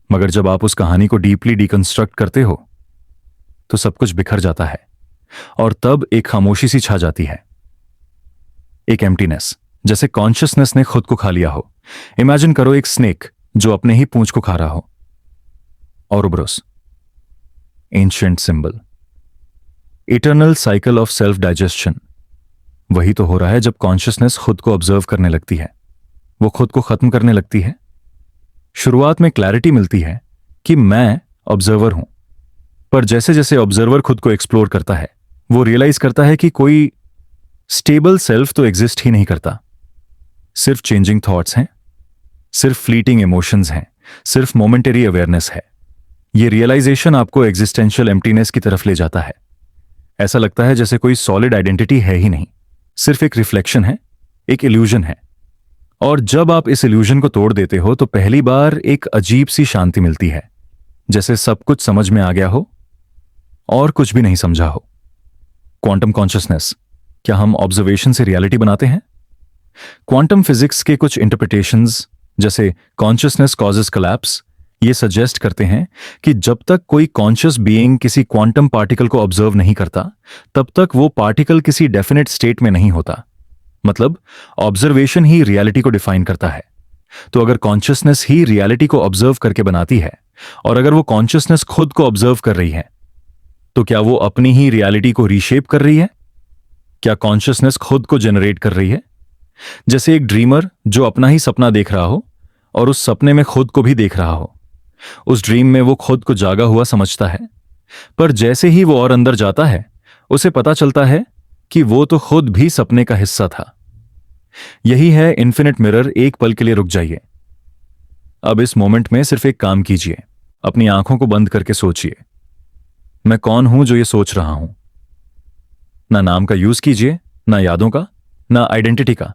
मगर जब आप उस कहानी को डीपली डिकंस्ट्रक्ट करते हो तो सब कुछ बिखर जाता है और तब एक खामोशी सी छा जाती है, एक एम्प्टीनेस, जैसे कॉन्शियसनेस ने खुद को खा लिया हो। इमेजिन करो एक स्नेक जो अपने ही पूंछ को खा रहा हो। Ouroboros, ancient symbol, eternal cycle of self digestion. वही तो हो रहा है जब कॉन्शियसनेस खुद को ऑब्जर्व करने लगती है, वो खुद को खत्म करने लगती है। शुरुआत में क्लैरिटी मिलती है कि मैं ऑब्जर्वर हूं, पर जैसे जैसे ऑब्जर्वर खुद को एक्सप्लोर करता है वो रियलाइज करता है कि कोई स्टेबल सेल्फ तो एग्जिस्ट ही नहीं करता। सिर्फ चेंजिंग थॉट्स हैं, सिर्फ फ्लीटिंग इमोशंस हैं, सिर्फ मोमेंटरी अवेयरनेस है। ये रियलाइजेशन आपको एग्जिस्टेंशियल एम्प्टीनेस की तरफ ले जाता है। ऐसा लगता है जैसे कोई सॉलिड आइडेंटिटी है ही नहीं, सिर्फ एक रिफ्लेक्शन है, एक इल्यूजन है। और जब आप इस इल्यूजन को तोड़ देते हो तो पहली बार एक अजीब सी शांति मिलती है, जैसे सब कुछ समझ में आ गया हो और कुछ भी नहीं समझा हो। Quantum consciousness. क्या हम ऑब्जर्वेशन से रियलिटी बनाते हैं? क्वांटम फिजिक्स के कुछ इंटरप्रिटेशंस जैसे कॉन्शियसनेस कॉजेस कोलैप्स ये सजेस्ट करते हैं कि जब तक कोई कॉन्शियस बीइंग किसी क्वांटम पार्टिकल को ऑब्जर्व नहीं करता तब तक वो पार्टिकल किसी डेफिनेट स्टेट में नहीं होता। मतलब ऑब्जर्वेशन ही रियलिटी को डिफाइन करता है। तो अगर कॉन्शियसनेस ही रियलिटी को ऑब्जर्व करके बनाती है और अगर वो कॉन्शियसनेस खुद को ऑब्जर्व कर रही है तो क्या वो अपनी ही रियलिटी को रीशेप कर रही है? क्या कॉन्शियसनेस खुद को जनरेट कर रही है? जैसे एक ड्रीमर जो अपना ही सपना देख रहा हो और उस सपने में खुद को भी देख रहा हो। उस ड्रीम में वो खुद को जागा हुआ समझता है, पर जैसे ही वो और अंदर जाता है उसे पता चलता है कि वो तो खुद भी सपने का हिस्सा था। यही है इन्फिनिट मिरर। एक पल के लिए रुक जाइए। अब इस मोमेंट में सिर्फ एक काम कीजिए, अपनी आंखों को बंद करके सोचिए, मैं कौन हूं जो ये सोच रहा हूं? ना नाम का यूज कीजिए, ना यादों का, ना आइडेंटिटी का।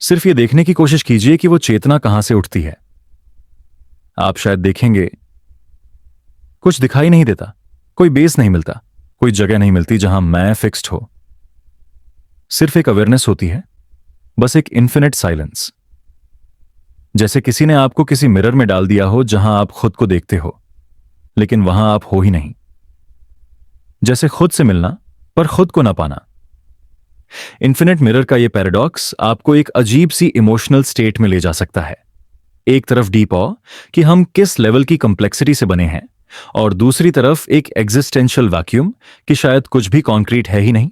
सिर्फ ये देखने की कोशिश कीजिए कि वो चेतना कहां से उठती है। आप शायद देखेंगे कुछ दिखाई नहीं देता, कोई बेस नहीं मिलता, कोई जगह नहीं मिलती जहां मैं फिक्स्ड हो। सिर्फ एक अवेयरनेस होती है, बस एक इन्फिनिट साइलेंस। जैसे किसी ने आपको किसी मिरर में डाल दिया हो जहां आप खुद को देखते हो लेकिन वहां आप हो ही नहीं। जैसे खुद से मिलना पर खुद को ना पाना। इन्फिनिट मिरर का यह पैराडॉक्स आपको एक अजीब सी इमोशनल स्टेट में ले जा सकता है। एक तरफ डीप ऑ कि हम किस लेवल की कंप्लेक्सिटी से बने हैं और दूसरी तरफ एक एग्जिस्टेंशियल वैक्यूम कि शायद कुछ भी कॉन्क्रीट है ही नहीं।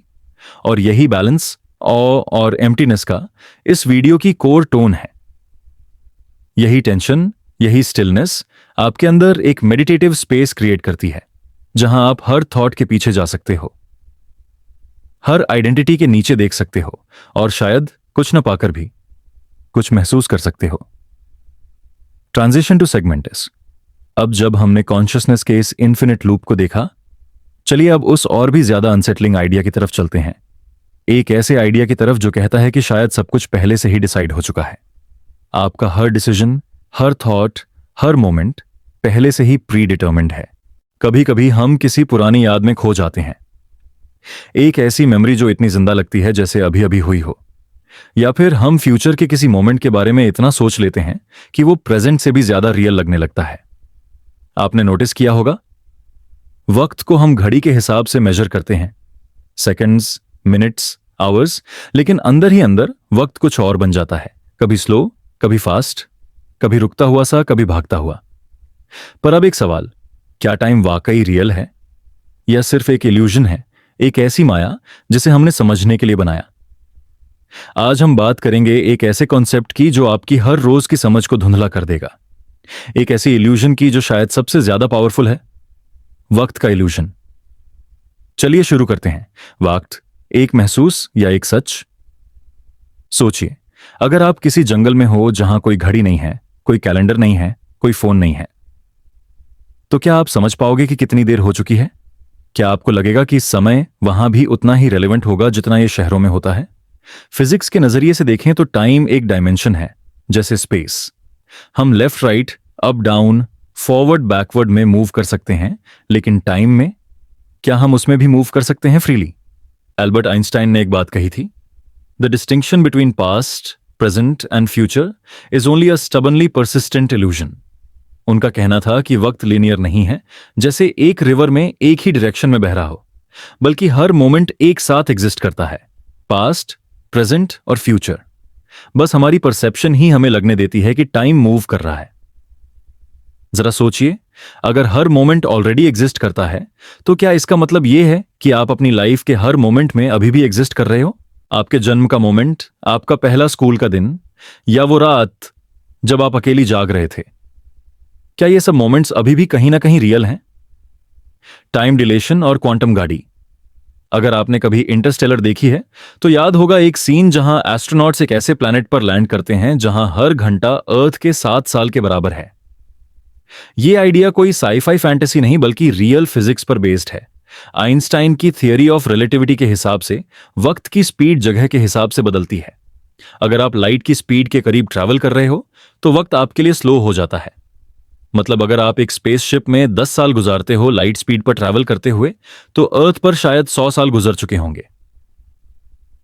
और यही बैलेंस ऑ और एम्प्टीनेस का इस वीडियो की कोर टोन है। यही टेंशन, यही स्टिलनेस आपके अंदर एक मेडिटेटिव स्पेस क्रिएट करती है जहां आप हर थॉट के पीछे जा सकते हो, हर आइडेंटिटी के नीचे देख सकते हो और शायद कुछ न पाकर भी कुछ महसूस कर सकते हो। Transition to segments. अब जब हमने कॉन्शियसनेस के इस इन्फिनिट लूप को देखा, चलिए अब उस और भी ज्यादा अनसेटलिंग आइडिया की तरफ चलते हैं। एक ऐसे आइडिया की तरफ जो कहता है कि शायद सब कुछ पहले से ही डिसाइड हो चुका है। आपका हर डिसीजन, हर थॉट, हर मोमेंट पहले से ही प्री डिटर्मिन्ड है। कभी कभी हम किसी पुरानी याद में खो जाते हैं, एक ऐसी मेमोरी जो इतनी जिंदा लगती है जैसे अभी अभी हुई हो, या फिर हम फ्यूचर के किसी मोमेंट के बारे में इतना सोच लेते हैं कि वो प्रेजेंट से भी ज्यादा रियल लगने लगता है। आपने नोटिस किया होगा, वक्त को हम घड़ी के हिसाब से मेजर करते हैं, सेकंड्स, मिनट्स, आवर्स, लेकिन अंदर ही अंदर वक्त कुछ और बन जाता है, कभी स्लो, कभी फास्ट, कभी रुकता हुआ सा, कभी भागता हुआ। पर अब एक सवाल, क्या टाइम वाकई रियल है या सिर्फ एक इल्यूजन है, एक ऐसी माया जिसे हमने समझने के लिए बनाया? आज हम बात करेंगे एक ऐसे कॉन्सेप्ट की जो आपकी हर रोज की समझ को धुंधला कर देगा, एक ऐसी इल्यूजन की जो शायद सबसे ज्यादा पावरफुल है, वक्त का इल्यूजन। चलिए शुरू करते हैं। वक्त एक महसूस या एक सच? सोचिए, अगर आप किसी जंगल में हो जहां कोई घड़ी नहीं है, कोई कैलेंडर नहीं है, कोई फोन नहीं है, तो क्या आप समझ पाओगे कि कितनी देर हो चुकी है? क्या आपको लगेगा कि समय वहां भी उतना ही रेलेवेंट होगा जितना ये शहरों में होता है? फिजिक्स के नजरिए से देखें तो टाइम एक डायमेंशन है, जैसे स्पेस। हम left right, up down, forward backward में मूव कर सकते हैं, लेकिन टाइम में क्या हम उसमें भी मूव कर सकते हैं फ्रीली? एल्बर्ट आइंस्टाइन ने एक बात कही थी, the distinction between past, present and future is only a stubbornly persistent illusion. उनका कहना था कि वक्त लीनियर नहीं है, जैसे एक रिवर में एक ही डायरेक्शन में बह रहा हो, बल्कि हर मोमेंट एक साथ एग्जिस्ट करता है, पास्ट, प्रेजेंट और फ्यूचर। बस हमारी परसेप्शन ही हमें लगने देती है कि टाइम मूव कर रहा है। जरा सोचिए, अगर हर मोमेंट ऑलरेडी एग्जिस्ट करता है, तो क्या इसका मतलब यह है कि आप अपनी लाइफ के हर मोमेंट में अभी भी एग्जिस्ट कर रहे हो? आपके जन्म का मोमेंट, आपका पहला स्कूल का दिन, या वो रात जब आप अकेली जाग रहे थे, क्या ये सब मोमेंट्स अभी भी कहीं ना कहीं रियल हैं? टाइम डिलेशन और क्वांटम गाड़ी। अगर आपने कभी इंटरस्टेलर देखी है तो याद होगा एक सीन जहां एस्ट्रोनॉट्स एक ऐसे प्लैनेट पर लैंड करते हैं जहां हर घंटा अर्थ के 7 साल के बराबर है। यह आइडिया कोई साईफाई फैंटेसी नहीं बल्कि रियल फिजिक्स पर बेस्ड है। आइंस्टाइन की थियरी ऑफ रिलेटिविटी के हिसाब से वक्त की स्पीड जगह के हिसाब से बदलती है। अगर आप लाइट की स्पीड के करीब ट्रैवल कर रहे हो तो वक्त आपके लिए स्लो हो जाता है। मतलब अगर आप एक स्पेसशिप में 10 साल गुजारते हो लाइट स्पीड पर ट्रैवल करते हुए, तो अर्थ पर शायद 100 साल गुजर चुके होंगे।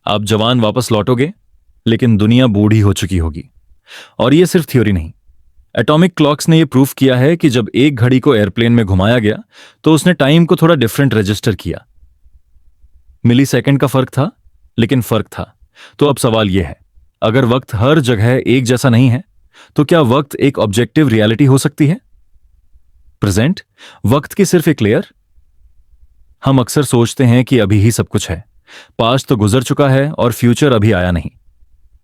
आप जवान वापस लौटोगे, लेकिन दुनिया बूढ़ी हो चुकी होगी। और यह सिर्फ थ्योरी नहीं, एटॉमिक क्लॉक्स ने यह प्रूफ किया है कि जब एक घड़ी को एयरप्लेन में घुमाया गया तो उसने टाइम को थोड़ा डिफरेंट रजिस्टर किया। मिली सेकेंड का फर्क था, लेकिन फर्क था। तो अब सवाल यह है, अगर वक्त हर जगह एक जैसा नहीं है, तो क्या वक्त एक ऑब्जेक्टिव रियलिटी हो सकती है? प्रेजेंट वक्त की सिर्फ एक लेयर? हम अक्सर सोचते हैं कि अभी ही सब कुछ है, पास्ट तो गुजर चुका है और फ्यूचर अभी आया नहीं।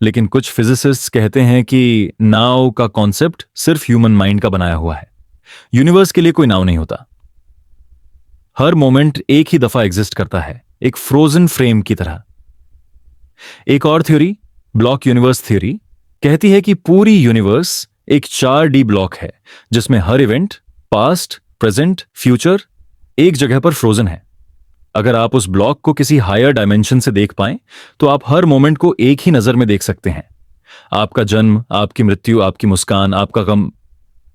लेकिन कुछ फिजिसिस्ट्स कहते हैं कि नाउ का कॉन्सेप्ट सिर्फ ह्यूमन माइंड का बनाया हुआ है। यूनिवर्स के लिए कोई नाउ नहीं होता। हर मोमेंट एक ही दफा एग्जिस्ट करता है, एक फ्रोजन फ्रेम की तरह। एक और थ्योरी, ब्लॉक यूनिवर्स थ्योरी, कहती है कि पूरी यूनिवर्स एक 4D ब्लॉक है जिसमें हर इवेंट, पास्ट, प्रेजेंट, फ्यूचर एक जगह पर फ्रोजन है। अगर आप उस ब्लॉक को किसी हायर डायमेंशन से देख पाएं तो आप हर मोमेंट को एक ही नजर में देख सकते हैं। आपका जन्म, आपकी मृत्यु, आपकी मुस्कान, आपका गम,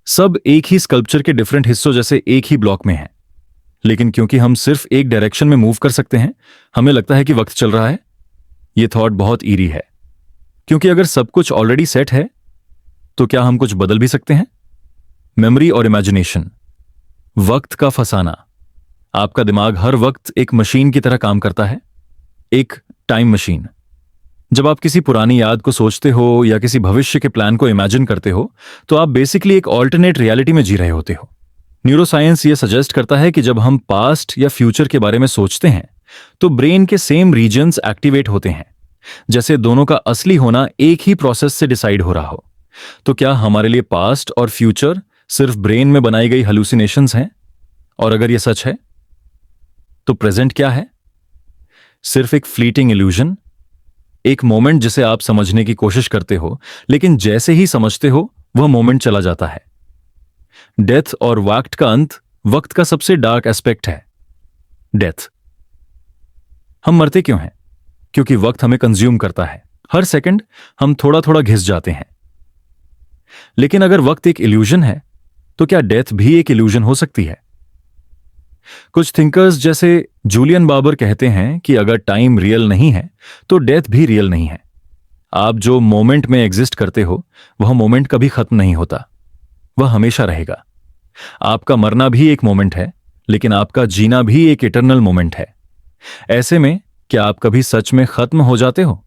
सब एक ही स्कल्पचर के डिफरेंट हिस्सों जैसे एक ही ब्लॉक में हैं। लेकिन क्योंकि हम सिर्फ एक डायरेक्शन में मूव कर सकते हैं, हमें लगता है कि वक्त चल रहा है। यह थॉट बहुत ईरी है, क्योंकि अगर सब कुछ ऑलरेडी सेट है तो क्या हम कुछ बदल भी सकते हैं? मेमोरी और इमेजिनेशन, वक्त का फसाना। आपका दिमाग हर वक्त एक मशीन की तरह काम करता है, एक टाइम मशीन। जब आप किसी पुरानी याद को सोचते हो या किसी भविष्य के प्लान को इमेजिन करते हो तो आप बेसिकली एक ऑल्टरनेट रियलिटी में जी रहे होते हो। न्यूरोसाइंस यह सजेस्ट करता है कि जब हम पास्ट या फ्यूचर के बारे में सोचते हैं तो ब्रेन के सेम रीजन्स एक्टिवेट होते हैं, जैसे दोनों का असली होना एक ही प्रोसेस से डिसाइड हो रहा हो। तो क्या हमारे लिए पास्ट और फ्यूचर सिर्फ ब्रेन में बनाई गई हेलुसिनेशंस हैं? और अगर यह सच है तो प्रेजेंट क्या है? सिर्फ एक फ्लीटिंग इल्यूजन, एक मोमेंट जिसे आप समझने की कोशिश करते हो, लेकिन जैसे ही समझते हो वह मोमेंट चला जाता है। डेथ और वक्त का अंत वक्त का सबसे डार्क एस्पेक्ट है। डेथ। हम मरते क्यों हैं? क्योंकि वक्त हमें कंज्यूम करता है। हर सेकंड हम थोड़ा थोड़ा घिस जाते हैं। लेकिन अगर वक्त एक इल्यूजन है तो क्या डेथ भी एक इल्यूजन हो सकती है? कुछ थिंकर्स जैसे जूलियन बाबर कहते हैं कि अगर टाइम रियल नहीं है तो डेथ भी रियल नहीं है। आप जो मोमेंट में एग्जिस्ट करते हो वह मोमेंट कभी खत्म नहीं होता, वह हमेशा रहेगा। आपका मरना भी एक मोमेंट है, लेकिन आपका जीना भी एक इटर्नल मोमेंट है। ऐसे में क्या आप कभी सच में खत्म हो जाते हो,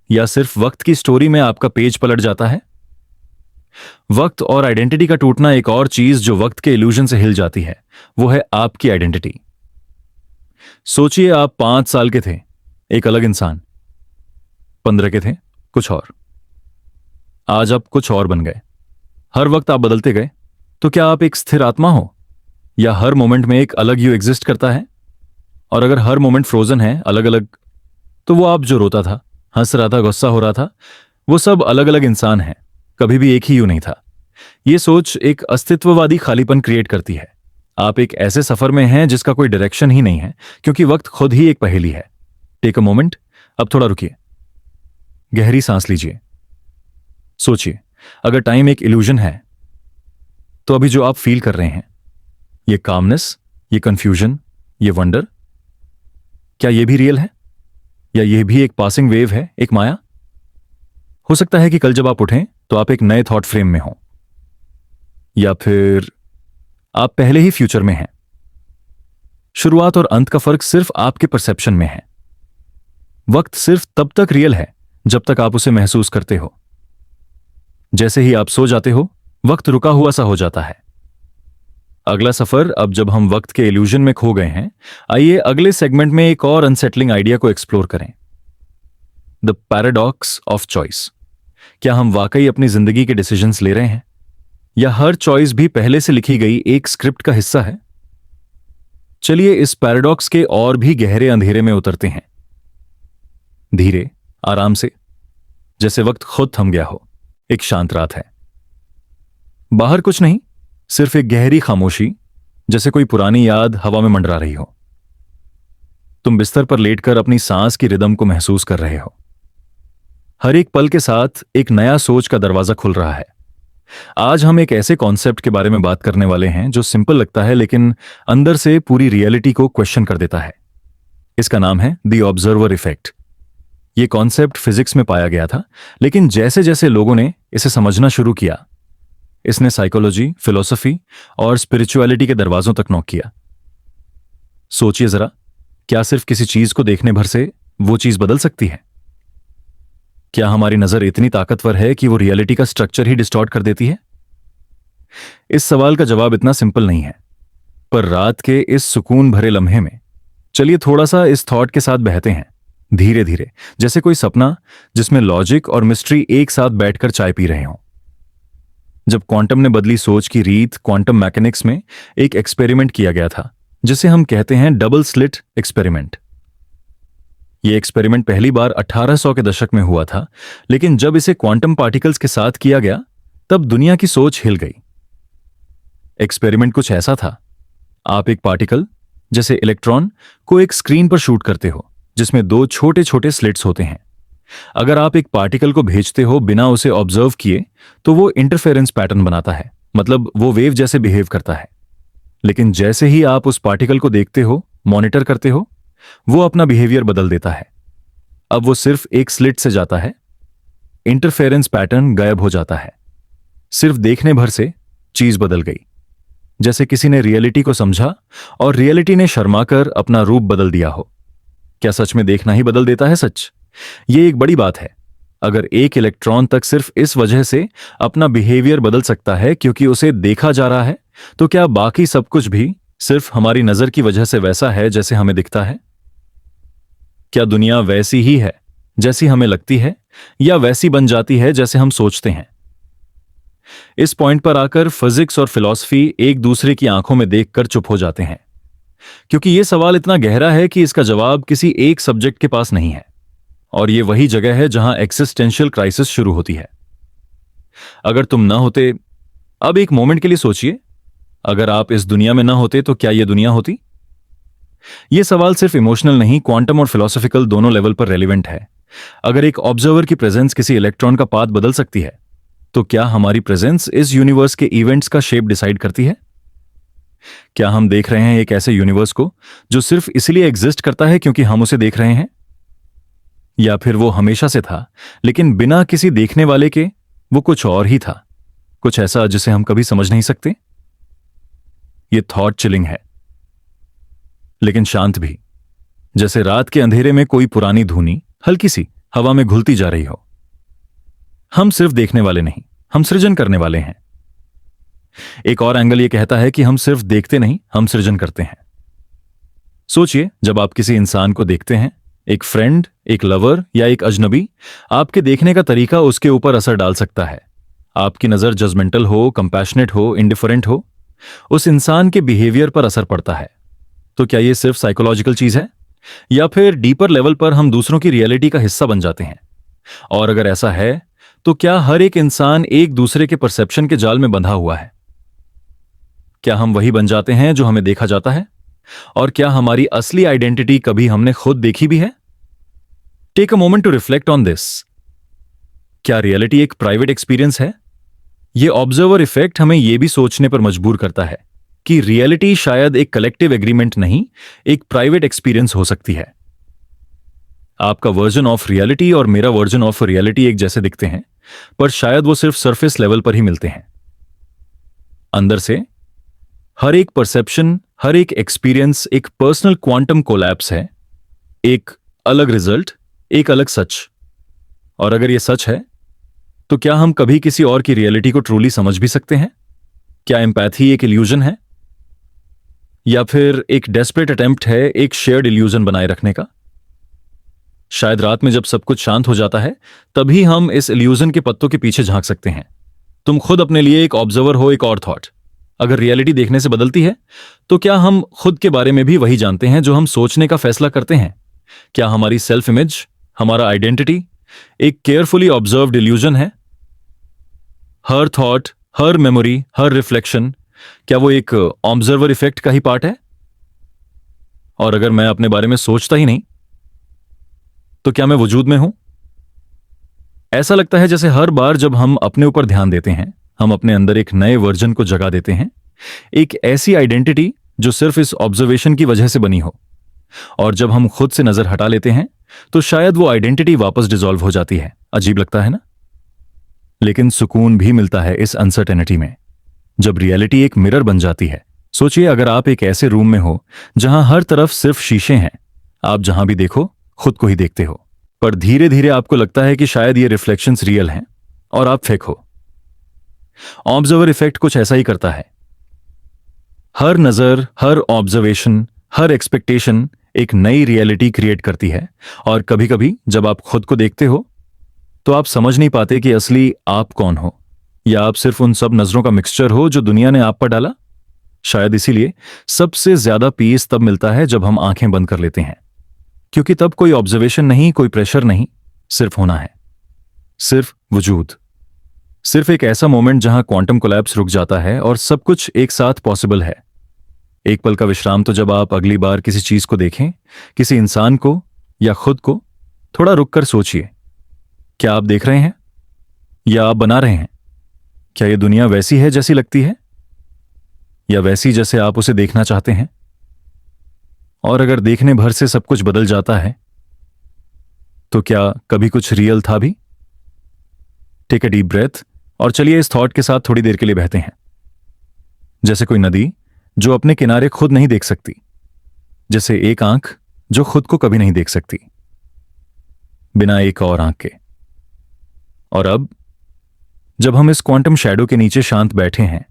या सिर्फ वक्त की स्टोरी में आपका पेज पलट जाता है? वक्त और आइडेंटिटी का टूटना एक और चीज जो वक्त के इल्यूजन से हिल जाती है, वो है आपकी आइडेंटिटी। सोचिए, आप 5 साल के थे, एक अलग इंसान। 15 के थे, कुछ और। आज आप कुछ और बन गए। हर वक्त आप बदलते गए। तो क्या आप एक स्थिर आत्मा हो, या हर मोमेंट में एक अलग यू एग्जिस्ट करता है? और अगर हर मोमेंट फ्रोजन है, अलग अलग, तो वो आप जो रोता था, हंस रहा था, गुस्सा हो रहा था, वो सब अलग अलग इंसान हैं, कभी भी एक ही यू नहीं था। ये सोच एक अस्तित्ववादी खालीपन क्रिएट करती है। आप एक ऐसे सफर में हैं जिसका कोई डायरेक्शन ही नहीं है, क्योंकि वक्त खुद ही एक पहेली है। टेक अ मोमेंट, अब थोड़ा रुकिए, गहरी सांस लीजिए। सोचिए, अगर टाइम एक इल्यूजन है तो अभी जो आप फील कर रहे हैं, ये कामनेस, ये कंफ्यूजन, ये वंडर, क्या ये भी रियल है, या ये भी एक पासिंग वेव है, एक माया? हो सकता है कि कल जब आप उठें तो आप एक नए थॉट फ्रेम में हों, या फिर आप पहले ही फ्यूचर में हैं। शुरुआत और अंत का फर्क सिर्फ आपके परसेप्शन में है। वक्त सिर्फ तब तक रियल है जब तक आप उसे महसूस करते हो। जैसे ही आप सो जाते हो, वक्त रुका हुआ सा हो जाता है। अगला सफर, अब जब हम वक्त के इल्यूजन में खो गए हैं, आइए अगले सेगमेंट में एक और अनसेटलिंग आइडिया को एक्सप्लोर करें, द पैराडॉक्स ऑफ चॉइस। क्या हम वाकई अपनी जिंदगी के डिसीजंस ले रहे हैं, या हर चॉइस भी पहले से लिखी गई एक स्क्रिप्ट का हिस्सा है? चलिए इस पैराडॉक्स के और भी गहरे अंधेरे में उतरते हैं, धीरे, आराम से, जैसे वक्त खुद थम गया हो। एक शांत रात है, बाहर कुछ नहीं, सिर्फ एक गहरी खामोशी, जैसे कोई पुरानी याद हवा में मंडरा रही हो। तुम बिस्तर पर लेटकर अपनी सांस की रिदम को महसूस कर रहे हो। हर एक पल के साथ एक नया सोच का दरवाजा खुल रहा है। आज हम एक ऐसे कॉन्सेप्ट के बारे में बात करने वाले हैं जो सिंपल लगता है, लेकिन अंदर से पूरी रियलिटी को क्वेश्चन कर देता है। इसका नाम है द ऑब्जर्वर इफेक्ट। यह कॉन्सेप्ट फिजिक्स में पाया गया था, लेकिन जैसे जैसे लोगों ने इसे समझना शुरू किया, इसने साइकोलॉजी, फिलॉसफी और स्पिरिचुअलिटी के दरवाजों तक नॉक किया। सोचिए जरा, क्या सिर्फ किसी चीज को देखने भर से वो चीज बदल सकती है? क्या हमारी नजर इतनी ताकतवर है कि वो रियलिटी का स्ट्रक्चर ही डिस्टॉर्ट कर देती है? इस सवाल का जवाब इतना सिंपल नहीं है, पर रात के इस सुकून भरे लम्हे में चलिए थोड़ा सा इस थॉट के साथ बहते हैं, धीरे धीरे, जैसे कोई सपना जिसमें लॉजिक और मिस्ट्री एक साथ बैठकर चाय पी रहे हों। जब क्वांटम ने बदली सोच की रीत, क्वांटम मैकेनिक्स में एक एक्सपेरिमेंट किया गया था जिसे हम कहते हैं डबल स्लिट एक्सपेरिमेंट। यह एक्सपेरिमेंट पहली बार 1800 के दशक में हुआ था, लेकिन जब इसे क्वांटम पार्टिकल्स के साथ किया गया तब दुनिया की सोच हिल गई। एक्सपेरिमेंट कुछ ऐसा था, आप एक पार्टिकल, जैसे इलेक्ट्रॉन, को एक स्क्रीन पर शूट करते हो जिसमें 2 छोटे छोटे स्लिट्स होते हैं। अगर आप एक पार्टिकल को भेजते हो बिना उसे ऑब्जर्व किए तो वो इंटरफेरेंस पैटर्न बनाता है, मतलब वो वेव जैसे बिहेव करता है। लेकिन जैसे ही आप उस पार्टिकल को देखते हो, मॉनिटर करते हो, वो अपना बिहेवियर बदल देता है। अब वो सिर्फ एक स्लिट से जाता है, इंटरफेरेंस पैटर्न गायब हो जाता है। सिर्फ देखने भर से चीज बदल गई, जैसे किसी ने रियलिटी को समझा और रियलिटी ने शर्माकर अपना रूप बदल दिया हो। क्या सच में देखना ही बदल देता है सच? ये एक बड़ी बात है। अगर एक इलेक्ट्रॉन तक सिर्फ इस वजह से अपना बिहेवियर बदल सकता है क्योंकि उसे देखा जा रहा है, तो क्या बाकी सब कुछ भी सिर्फ हमारी नजर की वजह से वैसा है जैसे हमें दिखता है? क्या दुनिया वैसी ही है जैसी हमें लगती है, या वैसी बन जाती है जैसे हम सोचते हैं? इस पॉइंट पर आकर फिजिक्स और फिलॉसफी एक दूसरे की आंखों में देखकर चुप हो जाते हैं, क्योंकि यह सवाल इतना गहरा है कि इसका जवाब किसी एक सब्जेक्ट के पास नहीं है। और यह वही जगह है जहां एक्सिस्टेंशियल क्राइसिस शुरू होती है। अगर तुम ना होते, अब एक मोमेंट के लिए सोचिए, अगर आप इस दुनिया में ना होते तो क्या यह दुनिया होती? यह सवाल सिर्फ इमोशनल नहीं, क्वांटम और फिलोसॉफिकल दोनों लेवल पर रेलिवेंट है। अगर एक ऑब्जर्वर की प्रेजेंस किसी इलेक्ट्रॉन का पाथ बदल सकती है, तो क्या हमारी प्रेजेंस इस यूनिवर्स के इवेंट्स का शेप डिसाइड करती है? क्या हम देख रहे हैं एक ऐसे यूनिवर्स को जो सिर्फ इसलिए एग्जिस्ट करता है क्योंकि हम उसे देख रहे हैं? या फिर वो हमेशा से था, लेकिन बिना किसी देखने वाले के वो कुछ और ही था, कुछ ऐसा जिसे हम कभी समझ नहीं सकते? ये थॉट चिलिंग है, लेकिन शांत भी, जैसे रात के अंधेरे में कोई पुरानी धुनी हल्की सी हवा में घुलती जा रही हो। हम सिर्फ देखने वाले नहीं, हम सृजन करने वाले हैं। एक और एंगल यह कहता है कि हम सिर्फ देखते नहीं, हम सृजन करते हैं। सोचिए, जब आप किसी इंसान को देखते हैं, एक फ्रेंड, एक लवर या एक अजनबी, आपके देखने का तरीका उसके ऊपर असर डाल सकता है। आपकी नजर जजमेंटल हो, कंपैशनेट हो, इंडिफरेंट हो, उस इंसान के बिहेवियर पर असर पड़ता है। तो क्या यह सिर्फ साइकोलॉजिकल चीज है, या फिर डीपर लेवल पर हम दूसरों की रियलिटी का हिस्सा बन जाते हैं? और अगर ऐसा है, तो क्या हर एक इंसान एक दूसरे के परसेप्शन के जाल में बंधा हुआ है? क्या हम वही बन जाते हैं जो हमें देखा जाता है? और क्या हमारी असली आइडेंटिटी कभी हमने खुद देखी भी है? Take a moment to reflect on this. क्या रियलिटी एक प्राइवेट एक्सपीरियंस है? यह ऑब्जर्वर इफेक्ट हमें यह भी सोचने पर मजबूर करता है कि रियलिटी शायद एक कलेक्टिव एग्रीमेंट नहीं, एक प्राइवेट एक्सपीरियंस हो सकती है। आपका वर्जन ऑफ रियलिटी और मेरा वर्जन ऑफ रियलिटी एक जैसे दिखते हैं, पर शायद वो सिर्फ सरफेस लेवल पर ही मिलते हैं। अंदर से हर एक परसेप्शन, हर एक एक्सपीरियंस एक पर्सनल क्वांटम कोलैप्स है, एक अलग रिजल्ट, एक अलग सच। और अगर यह सच है, तो क्या हम कभी किसी और की रियलिटी को ट्रूली समझ भी सकते हैं? क्या एम्पैथी एक इल्यूजन है, या फिर एक डेस्परेट अटेम्प्ट है एक शेयर्ड इल्यूजन बनाए रखने का? शायद रात में जब सब कुछ शांत हो जाता है, तभी हम इस इल्यूजन के पत्तों के पीछे झांक सकते हैं। तुम खुद अपने लिए एक ऑब्जर्वर हो, एक और थॉट। अगर रियलिटी देखने से बदलती है, तो क्या हम खुद के बारे में भी वही जानते हैं जो हम सोचने का फैसला करते हैं? क्या हमारी सेल्फ इमेज, हमारा आइडेंटिटी एक केयरफुली ऑब्जर्व्ड इल्यूजन है? हर थॉट, हर मेमोरी, हर रिफ्लेक्शन, क्या वो एक ऑब्जर्वर इफेक्ट का ही पार्ट है? और अगर मैं अपने बारे में सोचता ही नहीं, तो क्या मैं वजूद में हूं? ऐसा लगता है जैसे हर बार जब हम अपने ऊपर ध्यान देते हैं, हम अपने अंदर एक नए वर्जन को जगा देते हैं, एक ऐसी आइडेंटिटी जो सिर्फ इस ऑब्जर्वेशन की वजह से बनी हो। और जब हम खुद से नजर हटा लेते हैं, तो शायद वो आइडेंटिटी वापस डिसॉल्व हो जाती है। अजीब लगता है ना? लेकिन सुकून भी मिलता है इस अनसर्टेनिटी में, जब रियलिटी एक मिरर बन जाती है। सोचिए, अगर आप एक ऐसे रूम में हो जहां हर तरफ सिर्फ शीशे हैं, आप जहां भी देखो खुद को ही देखते हो, पर धीरे धीरे आपको लगता है कि शायद ये रिफ्लेक्शंस रियल हैं और आप फेक हो। ऑब्जर्वर इफेक्ट कुछ ऐसा ही करता है। हर नजर, हर ऑब्जर्वेशन, हर एक्सपेक्टेशन एक नई रियलिटी क्रिएट करती है। और कभी कभी जब आप खुद को देखते हो, तो आप समझ नहीं पाते कि असली आप कौन हो, या आप सिर्फ उन सब नजरों का मिक्सचर हो जो दुनिया ने आप पर डाला। शायद इसीलिए सबसे ज्यादा पीस तब मिलता है जब हम आंखें बंद कर लेते हैं, क्योंकि तब कोई ऑब्जर्वेशन नहीं, कोई प्रेशर नहीं, सिर्फ होना है, सिर्फ वजूद, सिर्फ एक ऐसा मोमेंट जहां क्वांटम कोलैप्स रुक जाता है और सब कुछ एक साथ पॉसिबल है। एक पल का विश्राम। तो जब आप अगली बार किसी चीज को देखें, किसी इंसान को या खुद को, थोड़ा रुककर सोचिए, क्या आप देख रहे हैं या आप बना रहे हैं? क्या यह दुनिया वैसी है जैसी लगती है, या वैसी जैसे आप उसे देखना चाहते हैं? और अगर देखने भर से सब कुछ बदल जाता है, तो क्या कभी कुछ रियल था भी? टेक अ डीप ब्रेथ और चलिए इस थॉट के साथ थोड़ी देर के लिए बहते हैं। जैसे कोई नदी जो अपने किनारे खुद नहीं देख सकती, जैसे एक आंख जो खुद को कभी नहीं देख सकती बिना एक और आंख के। और अब जब हम इस क्वांटम शैडो के नीचे शांत बैठे हैं,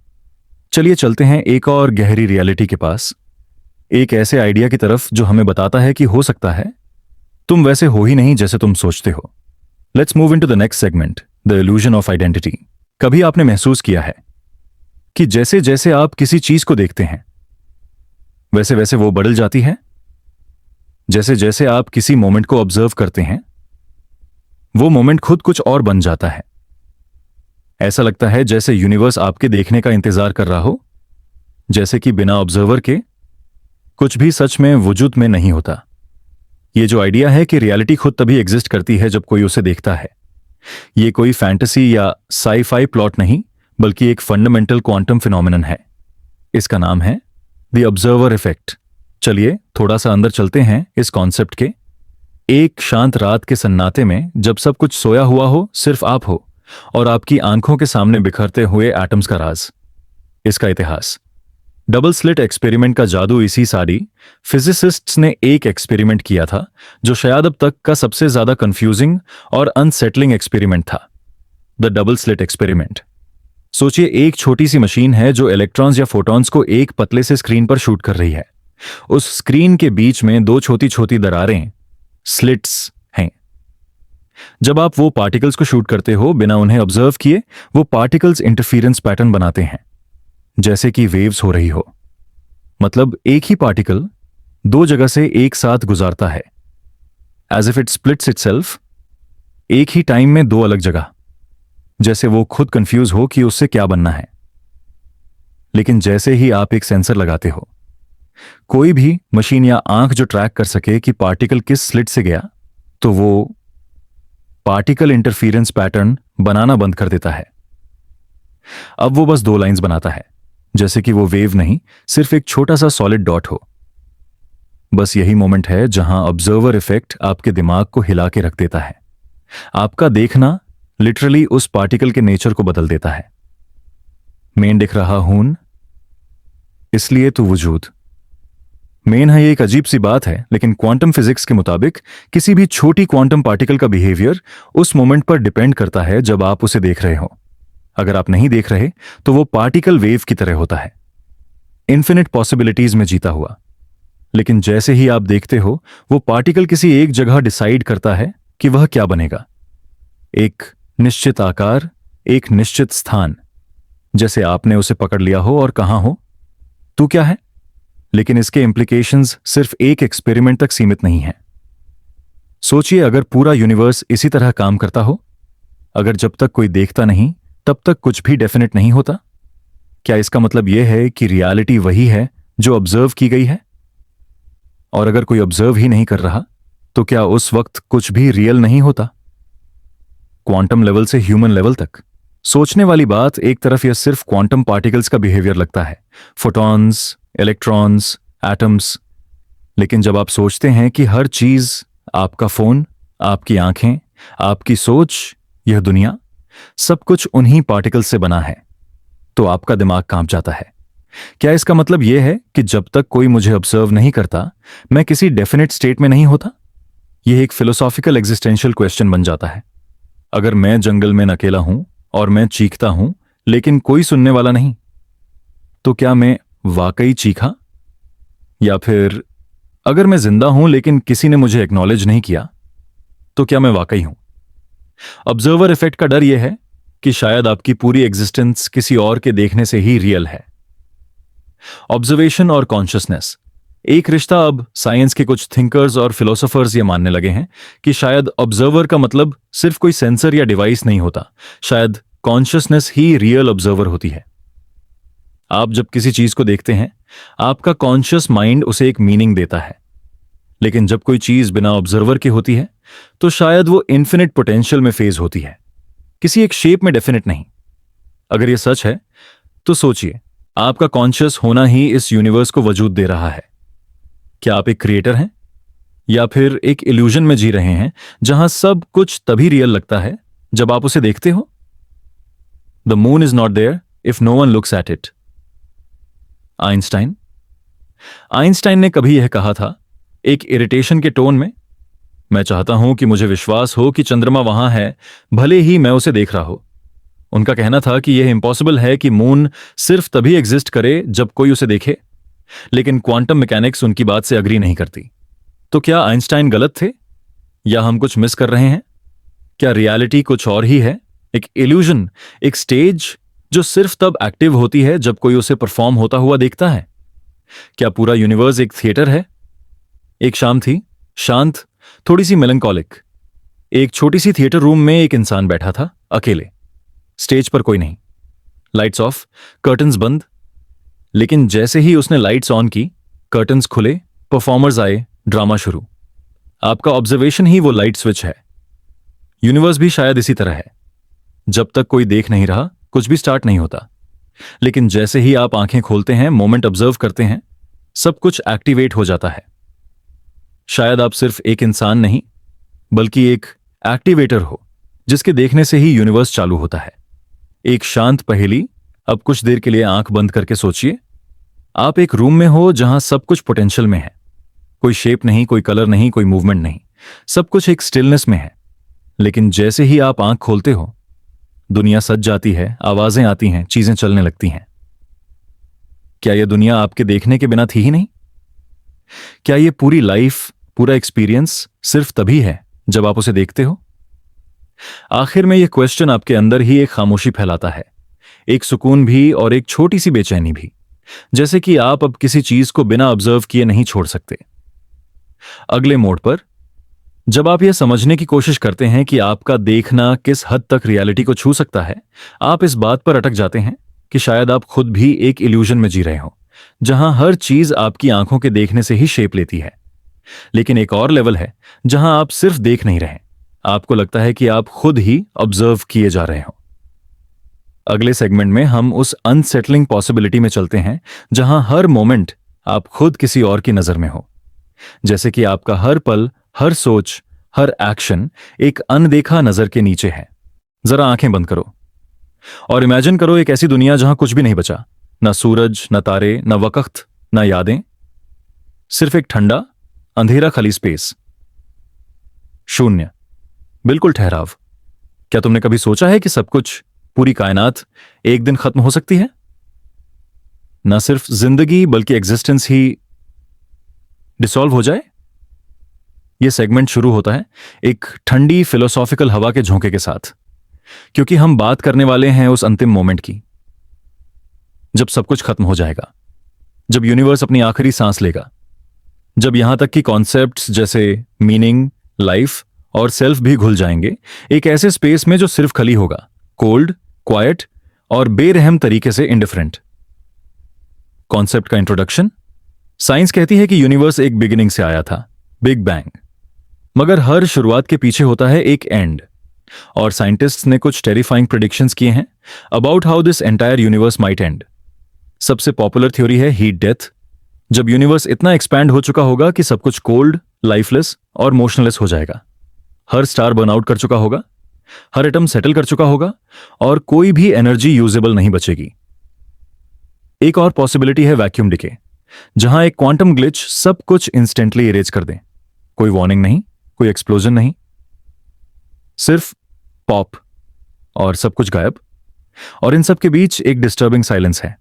चलिए चलते हैं एक और गहरी रियलिटी के पास, एक ऐसे आइडिया की तरफ जो हमें बताता है कि हो सकता है तुम वैसे हो ही नहीं जैसे तुम सोचते हो। Let's move into the next segment, the illusion of identity. कभी आपने महसूस किया है कि जैसे जैसे आप किसी चीज को देखते हैं वैसे वैसे वो बदल जाती है? जैसे जैसे आप किसी मोमेंट को ऑब्जर्व करते हैं वो मोमेंट खुद कुछ और बन जाता है। ऐसा लगता है जैसे यूनिवर्स आपके देखने का इंतजार कर रहा हो, जैसे कि बिना ऑब्जर्वर के कुछ भी सच में वजूद में नहीं होता। ये जो आइडिया है कि रियलिटी खुद तभी एग्जिस्ट करती है जब कोई उसे देखता है, ये कोई फैंटेसी या साई-फाई प्लॉट नहीं, बल्कि एक फंडामेंटल क्वांटम फिनोमिनन है। इसका नाम है द ऑब्जर्वर इफेक्ट। चलिए थोड़ा सा अंदर चलते हैं इस कॉन्सेप्ट के। एक शांत रात के सन्नाटे में जब सब कुछ सोया हुआ हो, सिर्फ आप हो और आपकी आंखों के सामने बिखरते हुए एटम्स का राज। इसका इतिहास, डबल स्लिट एक्सपेरिमेंट का जादू। इसी सारी फिजिसिस्ट्स ने एक एक्सपेरिमेंट किया था जो शायद अब तक का सबसे ज्यादा कंफ्यूजिंग और अनसेटलिंग एक्सपेरिमेंट था, द डबल स्लिट एक्सपेरिमेंट। सोचिए, एक छोटी सी मशीन है जो इलेक्ट्रॉन्स या फोटॉन्स को एक पतले से स्क्रीन पर शूट कर रही है। उस स्क्रीन के बीच में दो छोटी छोटी दरारें, स्लिट्स हैं। जब आप वो पार्टिकल्स को शूट करते हो बिना उन्हें ऑब्जर्व किए, वो पार्टिकल्स इंटरफेरेंस पैटर्न बनाते हैं, जैसे कि वेव्स हो रही हो। मतलब एक ही पार्टिकल दो जगह से एक साथ गुजारता है, as if it splits itself, एक ही टाइम में दो अलग जगह, जैसे वो खुद कंफ्यूज हो कि उससे क्या बनना है। लेकिन जैसे ही आप एक सेंसर लगाते हो, कोई भी मशीन या आंख जो ट्रैक कर सके कि पार्टिकल किस स्लिट से गया, तो वो पार्टिकल इंटरफेरेंस पैटर्न बनाना बंद कर देता है। अब वो बस दो लाइंस बनाता है, जैसे कि वो वेव नहीं, सिर्फ एक छोटा सा सॉलिड डॉट हो। बस यही मोमेंट है जहां ऑब्जर्वर इफेक्ट आपके दिमाग को हिला के रख देता है। आपका देखना लिटरली उस पार्टिकल के नेचर को बदल देता है। मेन दिख रहा हूं, इसलिए तो वजूद। मेन है, ये एक अजीब सी बात है, लेकिन क्वांटम फिजिक्स के मुताबिक किसी भी छोटी क्वांटम पार्टिकल का बिहेवियर उस मोमेंट पर डिपेंड करता है जब आप उसे देख रहे हो। अगर आप नहीं देख रहे तो वो पार्टिकल वेव की तरह होता है, इन्फिनिट पॉसिबिलिटीज में जीता हुआ। लेकिन जैसे ही आप देखते हो, वो पार्टिकल किसी एक जगह डिसाइड करता है कि वह क्या बनेगा। एक निश्चित आकार, एक निश्चित स्थान, जैसे आपने उसे पकड़ लिया हो और कहा हो तू क्या है। लेकिन इसके इंप्लीकेशंस सिर्फ एक एक्सपेरिमेंट तक सीमित नहीं है। सोचिए, अगर पूरा यूनिवर्स इसी तरह काम करता हो, अगर जब तक कोई देखता नहीं तब तक कुछ भी डेफिनेट नहीं होता, क्या इसका मतलब यह है कि रियलिटी वही है जो ऑब्जर्व की गई है? और अगर कोई ऑब्जर्व ही नहीं कर रहा, तो क्या उस वक्त कुछ भी रियल नहीं होता? क्वांटम लेवल से ह्यूमन लेवल तक सोचने वाली बात। एक तरफ यह सिर्फ क्वांटम पार्टिकल्स का बिहेवियर लगता है, फोटॉन्स, इलेक्ट्रॉन्स, एटम्स। लेकिन जब आप सोचते हैं कि हर चीज, आपका फोन, आपकी आंखें, आपकी सोच, यह दुनिया, सब कुछ उन्हीं पार्टिकल्स से बना है, तो आपका दिमाग कांप जाता है। क्या इसका मतलब यह है कि जब तक कोई मुझे ऑब्जर्व नहीं करता, मैं किसी डेफिनेट स्टेट में नहीं होता? यह एक फिलोसॉफिकल एग्जिस्टेंशियल क्वेश्चन बन जाता है। अगर मैं जंगल में अकेला हूं और मैं चीखता हूं लेकिन कोई सुनने वाला नहीं, तो क्या मैं वाकई चीखा? या फिर अगर मैं जिंदा हूं लेकिन किसी ने मुझे एक्नॉलेज नहीं किया, तो क्या मैं वाकई हूं? ऑब्जर्वर इफेक्ट का डर यह है कि शायद आपकी पूरी एग्जिस्टेंस किसी और के देखने से ही रियल है। ऑब्जर्वेशन और कॉन्शियसनेस एक रिश्ता। अब साइंस के कुछ थिंकर्स और फिलोसोफर्स ये मानने लगे हैं कि शायद ऑब्जर्वर का मतलब सिर्फ कोई सेंसर या डिवाइस नहीं होता, शायद कॉन्शियसनेस ही रियल ऑब्जर्वर होती है। आप जब किसी चीज को देखते हैं, आपका कॉन्शियस माइंड उसे एक मीनिंग देता है। लेकिन जब कोई चीज बिना ऑब्जर्वर की होती है, तो शायद वो इन्फिनिट पोटेंशियल में फेज होती है, किसी एक शेप में डेफिनेट नहीं। अगर यह सच है, तो सोचिए, आपका कॉन्शियस होना ही इस यूनिवर्स को वजूद दे रहा है। क्या आप एक क्रिएटर हैं, या फिर एक इल्यूजन में जी रहे हैं जहां सब कुछ तभी रियल लगता है जब आप उसे देखते हो? The moon is not there if no one looks at it. Einstein ने कभी यह कहा था, एक इरिटेशन के टोन में, मैं चाहता हूं कि मुझे विश्वास हो कि चंद्रमा वहां है, भले ही मैं उसे देख रहा हूं। उनका कहना था कि यह इम्पॉसिबल है कि मून सिर्फ तभी एग्जिस्ट करे जब कोई उसे देखे। लेकिन क्वांटम मैकेनिक्स उनकी बात से अग्री नहीं करती। तो क्या आइंस्टाइन गलत थे, या हम कुछ मिस कर रहे हैं? क्या रियलिटी कुछ और ही है, एक इल्यूजन, एक स्टेज जो सिर्फ तब एक्टिव होती है जब कोई उसे परफॉर्म होता हुआ देखता है। क्या पूरा यूनिवर्स एक थिएटर है? एक शाम थी, शांत, थोड़ी सी मेलंकोलिक। एक छोटी सी थिएटर रूम में एक इंसान बैठा था, अकेले। स्टेज पर कोई नहीं, लाइट्स ऑफ, कर्टन्स बंद। लेकिन जैसे ही उसने लाइट्स ऑन की, कर्टन्स खुले, परफॉर्मर्स आए, ड्रामा शुरू। आपका ऑब्जर्वेशन ही वो लाइट स्विच है। यूनिवर्स भी शायद इसी तरह है। जब तक कोई देख नहीं रहा, कुछ भी स्टार्ट नहीं होता। लेकिन जैसे ही आप आंखें खोलते हैं, मोमेंट ऑब्जर्व करते हैं, सब कुछ एक्टिवेट हो जाता है। शायद आप सिर्फ एक इंसान नहीं, बल्कि एक एक्टिवेटर हो, जिसके देखने से ही यूनिवर्स चालू होता है। एक शांत पहेली। अब कुछ देर के लिए आंख बंद करके सोचिए। आप एक रूम में हो जहां सब कुछ पोटेंशियल में है। कोई शेप नहीं, कोई कलर नहीं, कोई मूवमेंट नहीं, सब कुछ एक स्टिलनेस में है। लेकिन जैसे ही आप आंख खोलते हो, दुनिया सज जाती है, आवाजें आती हैं, चीजें चलने लगती हैं। क्या यह दुनिया आपके देखने के बिना थी ही नहीं? क्या यह पूरी लाइफ, पूरा एक्सपीरियंस सिर्फ तभी है जब आप उसे देखते हो? आखिर में यह क्वेश्चन आपके अंदर ही एक खामोशी फैलाता है, एक सुकून भी और एक छोटी सी बेचैनी भी, जैसे कि आप अब किसी चीज को बिना ऑब्जर्व किए नहीं छोड़ सकते। अगले मोड पर, जब आप यह समझने की कोशिश करते हैं कि आपका देखना किस हद तक रियलिटी को छू सकता है, आप इस बात पर अटक जाते हैं कि शायद आप खुद भी एक इल्यूजन में जी रहे हो, जहां हर चीज आपकी आंखों के देखने से ही शेप लेती है। लेकिन एक और लेवल है जहां आप सिर्फ देख नहीं रहे, आपको लगता है कि आप खुद ही ऑब्जर्व किए जा रहे हो। अगले सेगमेंट में हम उस अनसेटलिंग पॉसिबिलिटी में चलते हैं जहां हर मोमेंट आप खुद किसी और की नजर में हो, जैसे कि आपका हर पल, हर सोच, हर एक्शन एक अनदेखा नजर के नीचे है। जरा आंखें बंद करो और इमेजिन करो एक ऐसी दुनिया जहां कुछ भी नहीं बचा, ना सूरज, ना तारे, ना वक्त, ना यादें, सिर्फ एक ठंडा अंधेरा खाली स्पेस, शून्य, बिल्कुल ठहराव। क्या तुमने कभी सोचा है कि सब कुछ, पूरी कायनात एक दिन खत्म हो सकती है? ना सिर्फ जिंदगी बल्कि एग्जिस्टेंस ही डिसॉल्व हो जाए? यह सेगमेंट शुरू होता है एक ठंडी फिलोसॉफिकल हवा के झोंके के साथ, क्योंकि हम बात करने वाले हैं उस अंतिम मोमेंट की, जब सब कुछ खत्म हो जाएगा, जब यूनिवर्स अपनी आखिरी सांस लेगा, जब यहां तक कि कॉन्सेप्ट्स जैसे मीनिंग, लाइफ और सेल्फ भी घुल जाएंगे, एक ऐसे स्पेस में जो सिर्फ खाली होगा, कोल्ड, क्वाइट और बेरहम तरीके से इंडिफरेंट। कॉन्सेप्ट का इंट्रोडक्शन। साइंस कहती है कि यूनिवर्स एक बिगिनिंग से आया था, बिग बैंग। मगर हर शुरुआत के पीछे होता है एक एंड, और साइंटिस्ट्स ने कुछ टेरिफाइंग प्रेडिक्शंस किए हैं about how this entire universe might and. सबसे पॉपुलर थ्योरी है हीट डेथ। जब यूनिवर्स इतना एक्सपैंड हो चुका होगा कि सब कुछ कोल्ड, लाइफलेस और मोशनलेस हो जाएगा। हर स्टार बर्नआउट कर चुका होगा, हर एटम सेटल कर चुका होगा और कोई भी एनर्जी यूजेबल नहीं बचेगी। एक और पॉसिबिलिटी है वैक्यूम डिके, जहां एक क्वांटम ग्लिच सब कुछ इंस्टेंटली इरेज कर दे। कोई वार्निंग नहीं, कोई एक्सप्लोजन नहीं, सिर्फ पॉप और सब कुछ गायब। और इन सब के बीच एक डिस्टर्बिंग साइलेंस है,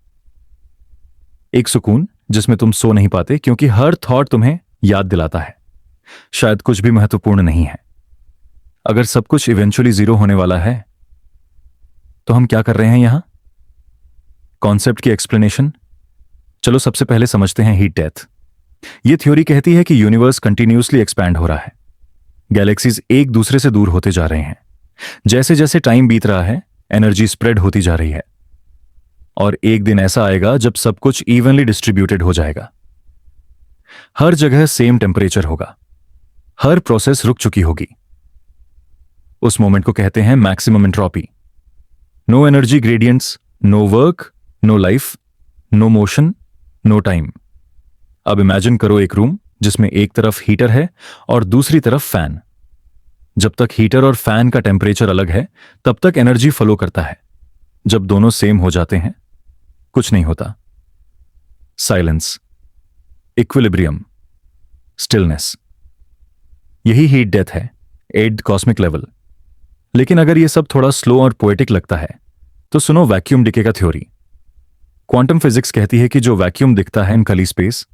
एक सुकून जिसमें तुम सो नहीं पाते क्योंकि हर थॉट तुम्हें याद दिलाता है शायद कुछ भी महत्वपूर्ण नहीं है। अगर सब कुछ इवेंचुअली जीरो होने वाला है, तो हम क्या कर रहे हैं यहां? कॉन्सेप्ट की एक्सप्लेनेशन। चलो सबसे पहले समझते हैं हीट डेथ। यह थ्योरी कहती है कि यूनिवर्स कंटिन्यूअसली एक्सपैंड हो रहा है, गैलेक्सीज एक दूसरे से दूर होते जा रहे हैं। जैसे जैसे टाइम बीत रहा है, एनर्जी स्प्रेड होती जा रही है, और एक दिन ऐसा आएगा जब सब कुछ इवनली डिस्ट्रीब्यूटेड हो जाएगा। हर जगह सेम टेम्परेचर होगा, हर प्रोसेस रुक चुकी होगी। उस मोमेंट को कहते हैं maximum entropy. No energy gradients, no work, no life, no motion, no time. अब इमेजिन करो एक रूम जिसमें एक तरफ हीटर है और दूसरी तरफ फैन। जब तक हीटर और फैन का टेम्परेचर अलग है, तब तक एनर्जी फ्लो करता है। जब दोनों सेम हो जाते हैं, कुछ नहीं होता। Silence, equilibrium, stillness. यही हीट डेथ है, एट कॉस्मिक लेवल। लेकिन अगर यह सब थोड़ा स्लो और पोएटिक लगता है, तो सुनो वैक्यूम डिके का थ्योरी। क्वांटम फिजिक्स कहती है कि जो वैक्यूम दिखता है इन खाली स्पेस,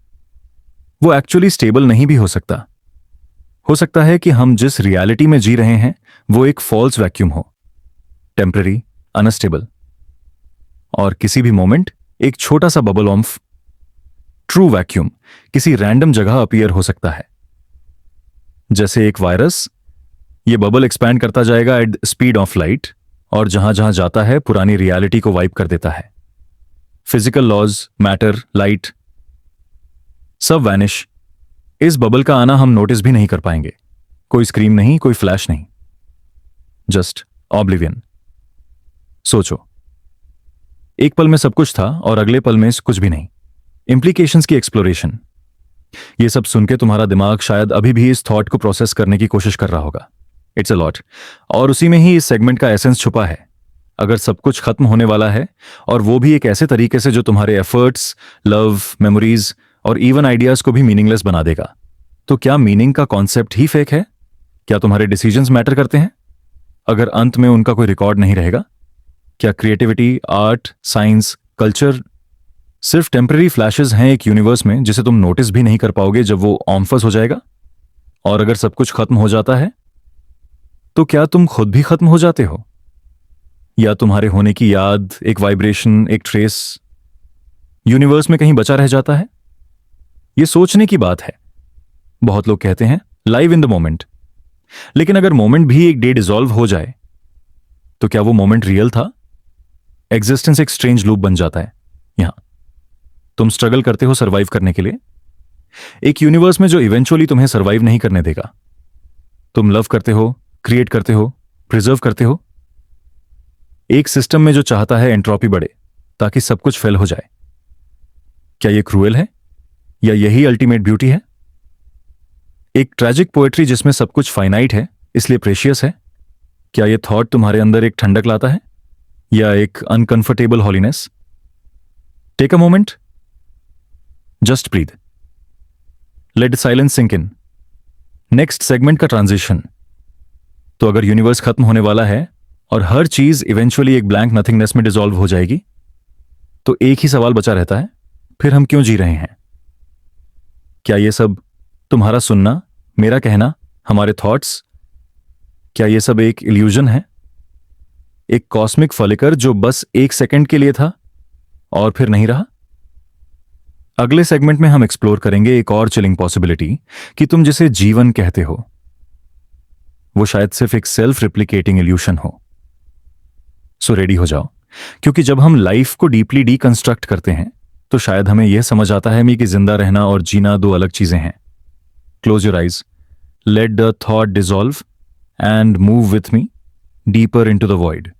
वो एक्चुअली स्टेबल नहीं भी हो सकता। हो सकता है कि हम जिस रियलिटी में जी रहे हैं वो एक फॉल्स वैक्यूम हो। टेम्पररी, अनस्टेबल, और किसी भी मोमेंट एक छोटा सा बबल ऑफ ट्रू वैक्यूम किसी रैंडम जगह अपीयर हो सकता है। जैसे एक वायरस, ये बबल एक्सपैंड करता जाएगा एट स्पीड ऑफ लाइट, और जहां जहां जाता है पुरानी रियलिटी को वाइप कर देता है। फिजिकल लॉज, मैटर, लाइट सब वैनिश। इस बबल का आना हम नोटिस भी नहीं कर पाएंगे। कोई स्क्रीम नहीं, कोई फ्लैश नहीं, जस्ट ऑब्लिवियन। सोचो, एक पल में सब कुछ था और अगले पल में कुछ भी नहीं। इंप्लीकेशंस की एक्सप्लोरेशन। ये सब सुन के तुम्हारा दिमाग शायद अभी भी इस थॉट को प्रोसेस करने की कोशिश कर रहा होगा। It's a lot. और उसी में ही इस सेगमेंट का एसेंस छुपा है। अगर सब कुछ खत्म होने वाला है, और वो भी एक ऐसे तरीके से जो तुम्हारे एफर्ट्स, लव, मेमोरीज और इवन आइडियाज को भी मीनिंगलेस बना देगा, तो क्या मीनिंग का कॉन्सेप्ट ही फेक है? क्या तुम्हारे डिसीजंस मैटर करते हैं अगर अंत में उनका कोई रिकॉर्ड नहीं रहेगा? क्या क्रिएटिविटी, आर्ट, साइंस, कल्चर सिर्फ टेम्पररी फ्लैशेस हैं एक यूनिवर्स में जिसे तुम नोटिस भी नहीं कर पाओगे जब वो ऑम्फस हो जाएगा? और अगर सब कुछ खत्म हो जाता है, तो क्या तुम खुद भी खत्म हो जाते हो? या तुम्हारे होने की याद, एक वाइब्रेशन, एक ट्रेस यूनिवर्स में कहीं बचा रह जाता है? यह सोचने की बात है। बहुत लोग कहते हैं लाइव इन द मोमेंट, लेकिन अगर मोमेंट भी एक डे डिसॉल्व हो जाए, तो क्या वो मोमेंट रियल था? एग्जिस्टेंस एक स्ट्रेंज लूप बन जाता है। यहां तुम स्ट्रगल करते हो सरवाइव करने के लिए, एक यूनिवर्स में जो इवेंचुअली तुम्हें सरवाइव नहीं करने देगा। तुम लव करते हो, क्रिएट करते हो, प्रिजर्व करते हो, एक सिस्टम में जो चाहता है एंट्रोपी बढ़े ताकि सब कुछ फेल हो जाए। क्या यह क्रूएल है, या यही अल्टीमेट ब्यूटी है? एक ट्रैजिक पोएट्री जिसमें सब कुछ फाइनाइट है इसलिए प्रेशियस है। क्या यह थॉट तुम्हारे अंदर एक ठंडक लाता है, या एक uncomfortable holiness? Take a moment, just breathe, let silence sink in. Next segment का ट्रांजिशन। तो अगर यूनिवर्स खत्म होने वाला है और हर चीज इवेंचुअली एक ब्लैंक नथिंगनेस में डिसॉल्व हो जाएगी, तो एक ही सवाल बचा रहता है, फिर हम क्यों जी रहे हैं? क्या यह सब तुम्हारा सुनना, मेरा कहना, हमारे थॉट्स, क्या यह सब एक इल्यूजन है? एक कॉस्मिक फलिकर जो बस एक सेकंड के लिए था और फिर नहीं रहा? अगले सेगमेंट में हम एक्सप्लोर करेंगे एक और चिलिंग पॉसिबिलिटी कि तुम जिसे जीवन कहते हो वो शायद सिर्फ एक सेल्फ रिप्लिकेटिंग इल्यूशन हो। सो रेडी हो जाओ, क्योंकि जब हम लाइफ को डीपली डीकंस्ट्रक्ट करते हैं तो शायद हमें यह समझ आता है कि जिंदा रहना और जीना दो अलग चीजें हैं। Close your eyes, let the thought dissolve and move with me deeper into the void.